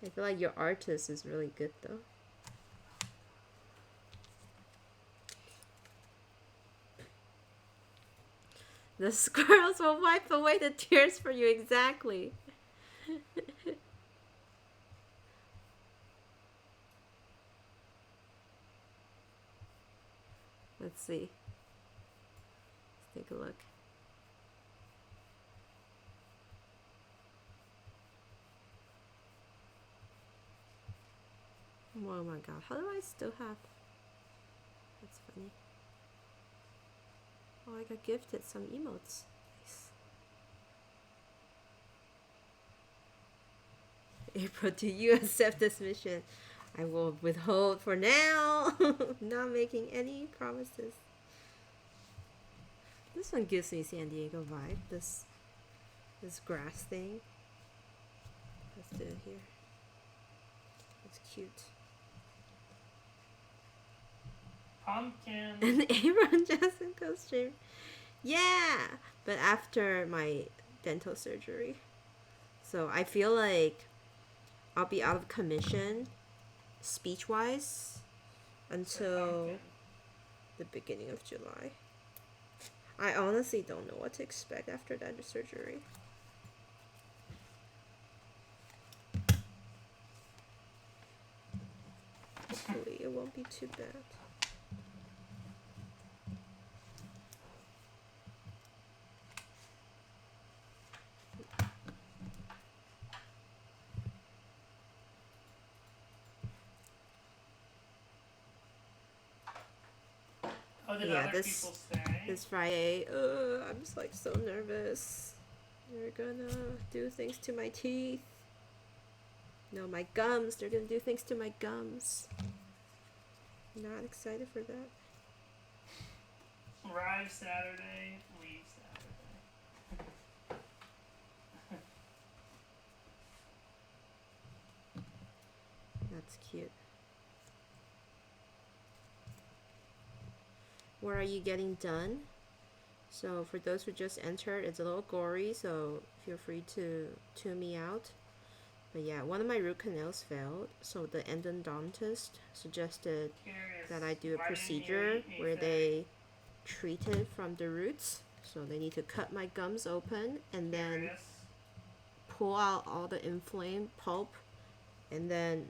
I feel like your artist is really good though. The squirrels will wipe away the tears for you, exactly. Let's see. Let's take a look. Oh my god, how do I still have... That's funny. Oh, I got gifted some emotes. Nice. April, do you accept this mission? I will withhold for now. Not making any promises. This one gives me San Diego vibe. This grass thing. Let's do it here. It's cute. Pumpkin. And Aaron Jackson co-stream. Yeah, but after my dental surgery. So I feel like I'll be out of commission speech wise until the beginning of July. I honestly don't know what to expect after that surgery. Hopefully it won't be too bad. Oh, did Yeah, other people stay? this Friday, I'm just like so nervous. They're gonna do things to my teeth. No, my gums. They're gonna do things to my gums. Not excited for that. Arrive Saturday, leave Saturday. That's cute. What are you getting done? So for those who just entered, it's a little gory, so feel free to tune me out. But yeah, one of my root canals failed, so the endodontist suggested that I do a procedure where they treat it from the roots. So they need to cut my gums open and then pull out all the inflamed pulp and then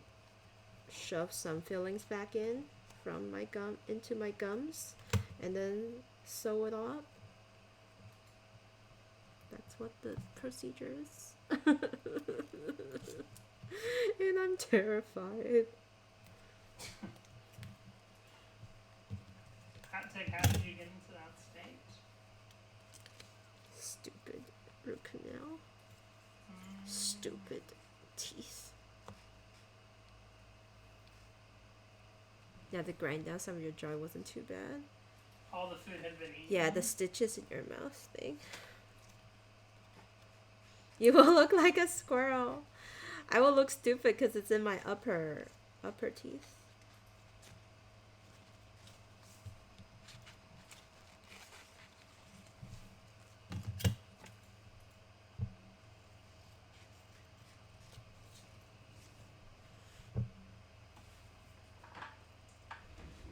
shove some fillings back in from my gum into my gums and then sew it up. That's what the procedure is. And I'm terrified. How did you get into that state? Stupid root canal. Stupid teeth. Yeah, the grind down some of your jaw wasn't too bad. All the food had been eaten? Yeah, the stitches in your mouth thing. You will look like a squirrel. I will look stupid because it's in my upper teeth.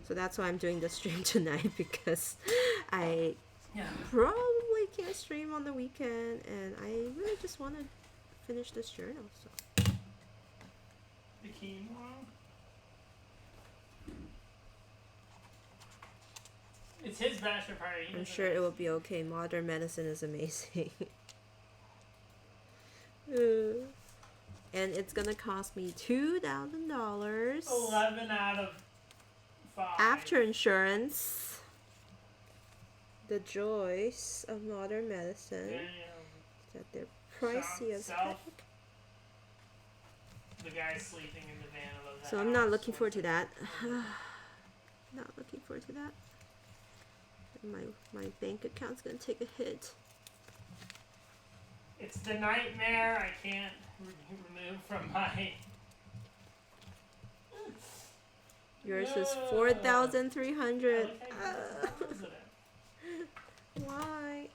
So that's why I'm doing the stream tonight, because I probably can't stream on the weekend and I really just want to finish this journal. So. The quinoa? It's his bachelor party. I'm sure it will be okay. Modern medicine is amazing. And it's gonna cost me $2,000. 11 out of 5. After insurance. The joys of modern medicine. Damn. That they're pricey as heck. The guy sleeping in the van above that. So I'm not looking forward to that. Not looking forward to that. My bank account's gonna take a hit. It's the nightmare I can't remove from my. Yours is 4,300. Why?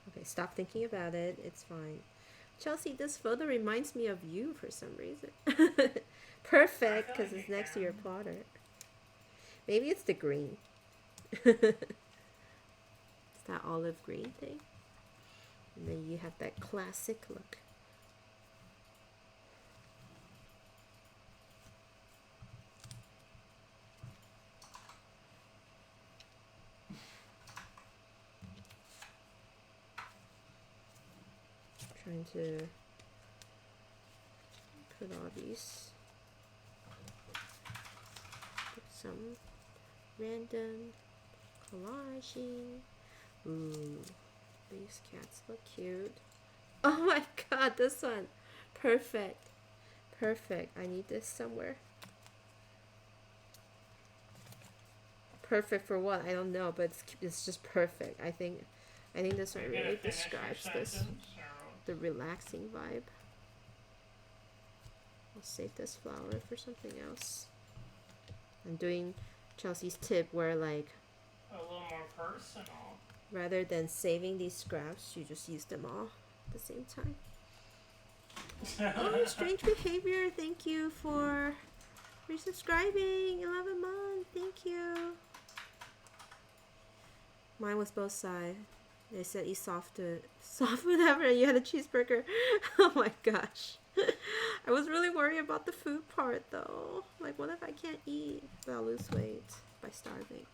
Okay, stop thinking about it. It's fine. Chelsea, this photo reminds me of you for some reason. Perfect, because it's next to your plotter. Maybe it's the green. It's that olive green thing. And then you have that classic look. Trying to put all these, put some random collaging. Ooh, these cats look cute. Oh my god, this one. Perfect. Perfect. I need this somewhere. Perfect for what? I don't know, but it's just perfect. I think this one really describes this. The relaxing vibe. I'll save this flower for something else. I'm doing Chelsea's tip where like a little more personal. Rather than saving these scraps, you just use them all at the same time. Oh, strange behavior. Thank you for resubscribing. 11 months. Thank you. Mine was both sides. They said eat soft food ever and you had a cheeseburger. Oh my gosh. I was really worried about the food part though. Like what if I can't eat but I'll lose weight by starving?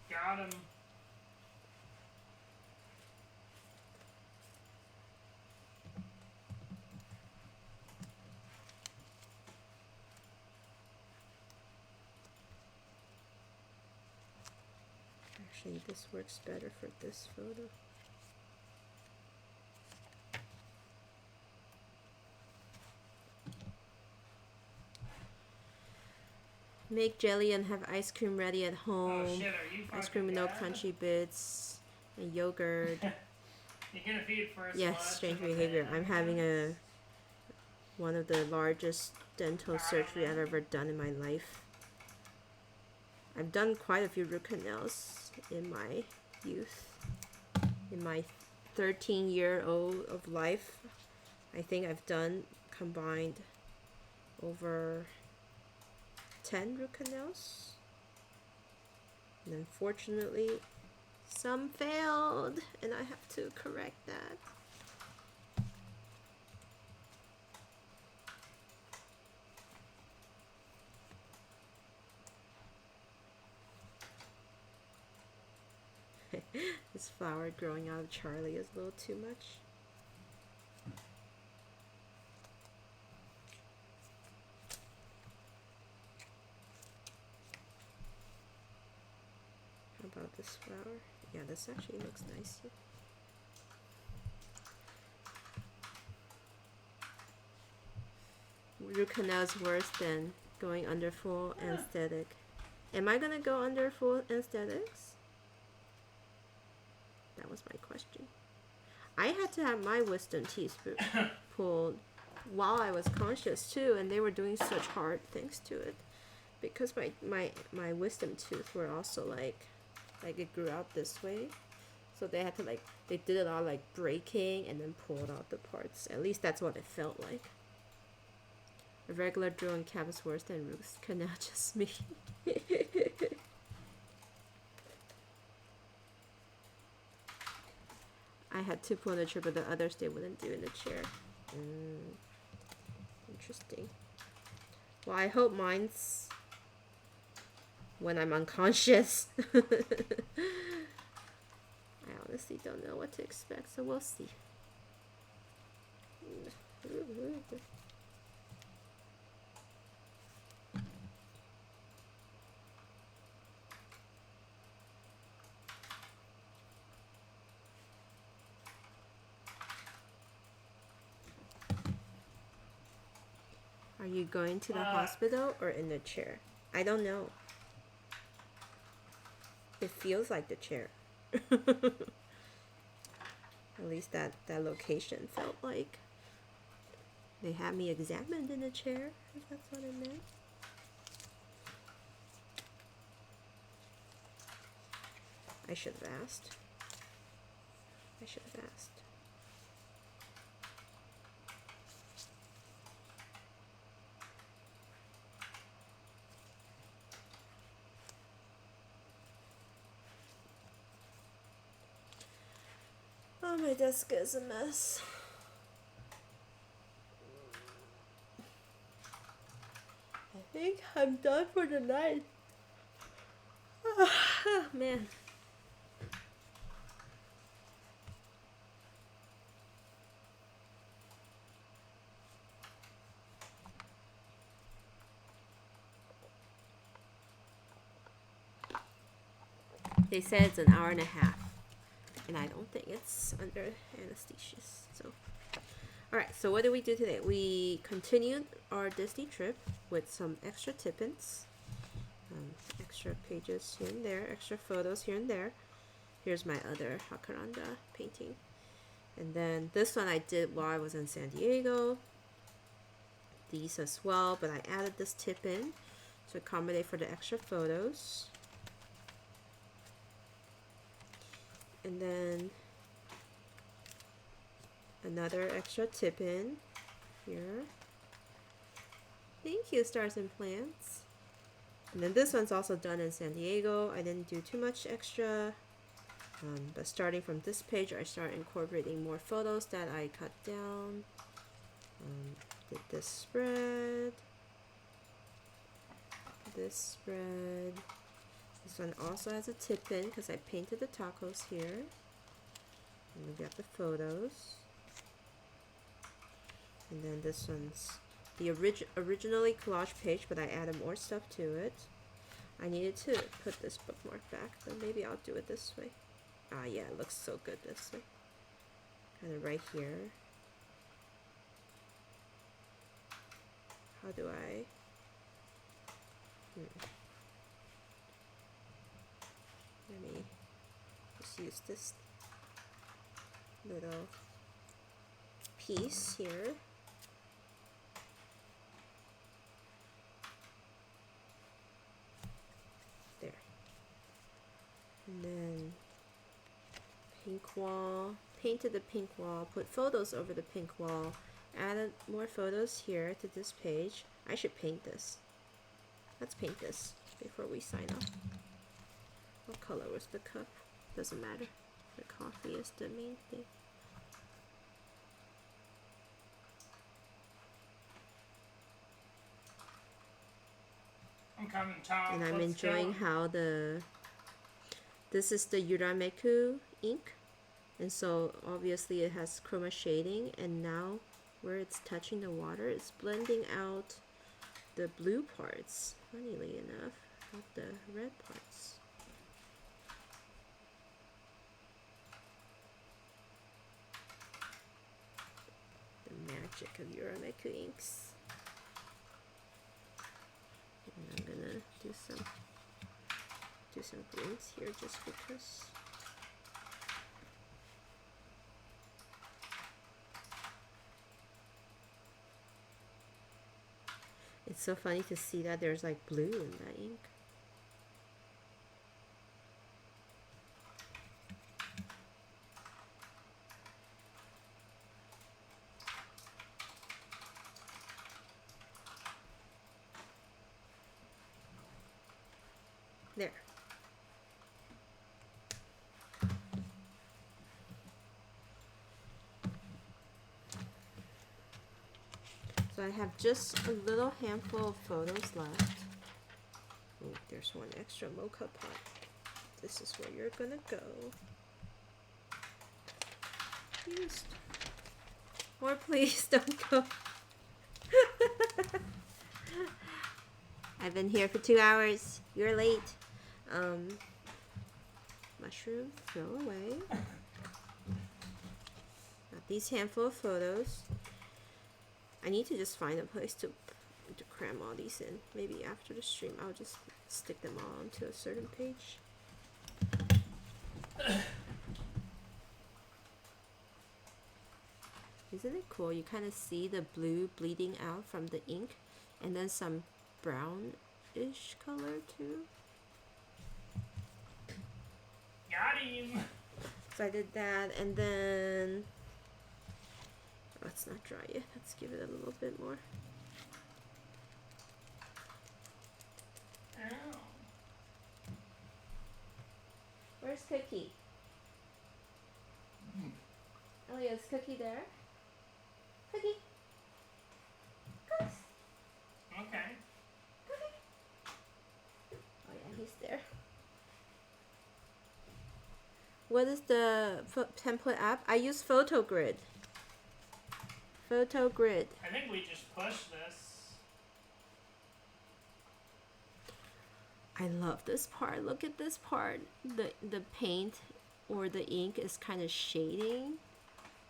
Got him. Actually, this works better for this photo. Make jelly and have ice cream ready at home. Oh shit, are you ice cream with no crunchy bits and yogurt. You're gonna feed first. Yes, strange behavior. I'm having one of the largest dental surgery I've ever done in my life. I've done quite a few root canals in my youth. In my 13-year-old of life, I think I've done combined over 10 root canals. And unfortunately, some failed, and I have to correct that. This flower growing out of Charlie is a little too much. How about this flower? Yeah, this actually looks nice. Root canal is worse than going under full anesthetic. Am I gonna go under full anesthetics? That was my question. I had to have my wisdom teeth pulled while I was conscious too, and they were doing such hard things to it because my wisdom tooth were also like it grew out this way, so they had to they did it all like breaking and then pulled out the parts. At least that's what it felt like. A regular drill and cap is worse than root canal, just me. I had to pull in the chair, but the others they wouldn't do in the chair. Interesting. Well, I hope mine's when I'm unconscious. I honestly don't know what to expect, so we'll see. Are you going to the hospital or in the chair? I don't know. It feels like the chair. At least that location felt like. They had me examined in a chair, if that's what it meant. I should have asked. Oh, my desk is a mess. I think I'm done for the night. Oh, man. They said it's an hour and a half. and I don't think it's under anesthesia. So, all right. So what did we do today? We continued our Disney trip with some extra tip-ins, extra pages here and there, extra photos here and there. Here's my other Jacaranda painting, and then this one I did while I was in San Diego. These as well, but I added this tip in to accommodate for the extra photos. And then another extra tip in here. Thank you, Stars and Plants. And then this one's also done in San Diego. I didn't do too much extra, but starting from this page, I start incorporating more photos that I cut down. Did this spread. This spread. This one also has a tip in because I painted the tacos here. And we got the photos. And then this one's the originally collage page, but I added more stuff to it. I needed to put this bookmark back, but maybe I'll do it this way. Ah, yeah, it looks so good this way. Kind of right here. How do I... Let me just use this little piece here. There. And then pink wall. Painted the pink wall, put photos over the pink wall, added more photos here to this page. I should paint this. Let's paint this before we sign off. What color was the cup? Doesn't matter. The coffee is the main thing. I'm coming, Tom. And I'm Let's enjoying go. how this is the Urameku ink, and so obviously it has chroma shading, and now where it's touching the water, it's blending out the blue parts, funnily enough, not the red parts. The magic of Urameku inks. And I'm gonna do some greens here just because. It's so funny to see that there's like blue in that ink. There. So I have just a little handful of photos left. Oh, there's one extra mocha pot. This is where you're gonna go. Please. Or please don't go. I've been here for 2 hours. You're late. Mushroom, throw away. Got these handful of photos. I need to just find a place to cram all these in. Maybe after the stream, I'll just stick them all onto a certain page. Isn't it cool? You kind of see the blue bleeding out from the ink, and then some brownish color too. Got him. So I did that, and then oh, it's not dry yet. Let's give it a little bit more. Ow. Where's Cookie? Oh yeah, is Cookie there? Cookie. Cooks. Okay. Cookie. Oh yeah, he's there. What is the template app? I use PhotoGrid. PhotoGrid. I think we just push this. I love this part. Look at this part. The paint or the ink is kind of shading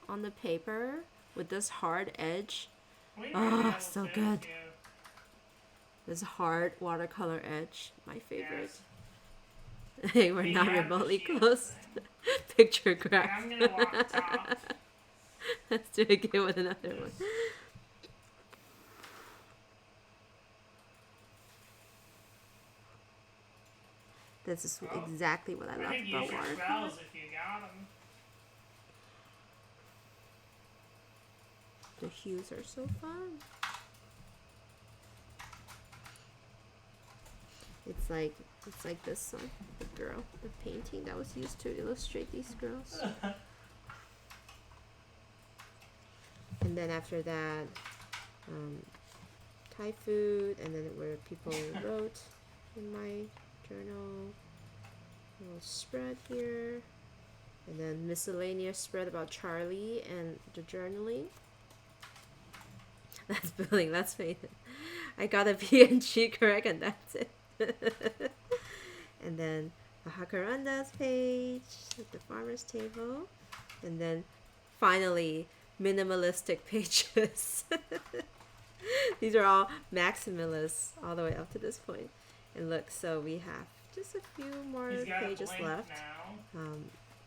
on the paper with this hard edge. Oh, so good. This hard watercolor edge, my favorite. Yes. Hey, we're We not have the remotely shield close. thing. Picture Okay, crack. I'm gonna walk top. Let's do it again with another one. This is Oh. exactly what I I love think use about your watercolor. spells if you got them. The hues are so fun. It's like this one, the girl, the painting that was used to illustrate these girls. And then after that, Thai food, and then where people wrote in my journal, a little spread here, and then miscellaneous spread about Charlie and the journaling. That's billing, that's me. I got a PNG correct, and that's it. And then the Hakaranda's page, the farmer's table, and then finally minimalistic pages. These are all maximalists all the way up to this point. And look, so we have just a few more He's got pages a blank left. now.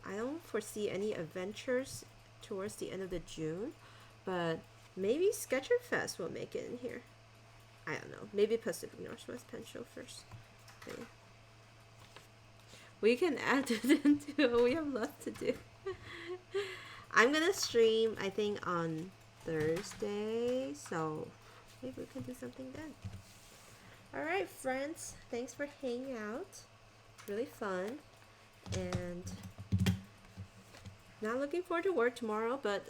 I don't foresee any adventures towards the end of the June, but maybe Sketcher Fest will make it in here. I don't know. Maybe Pacific Northwest Pen Show first. But yeah. We can add it into what we have left to do. I'm gonna stream, I think, on Thursday, so maybe we can do something then. Alright, friends. Thanks for hanging out. Really fun. And not looking forward to work tomorrow, but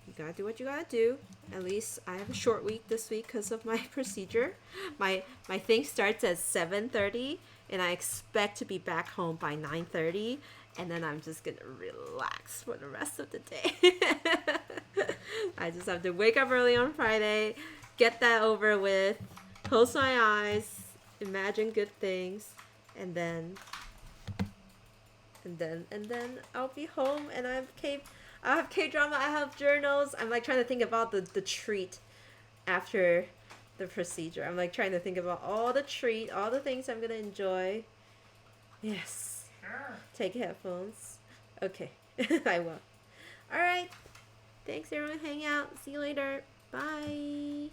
you gotta do what you gotta do. At least I have a short week this week because of my procedure. My thing starts at 7:30, and I expect to be back home by 9:30, and then I'm just gonna relax for the rest of the day. I just have to wake up early on Friday, get that over with, close my eyes, imagine good things, and then I'll be home, and I have K-drama, I have journals. I'm like trying to think about the treat after the procedure. I'm like trying to think about all the things I'm gonna enjoy. Yes. Sure. Take headphones. Okay. I will. Alright. Thanks everyone. Hang out. See you later. Bye.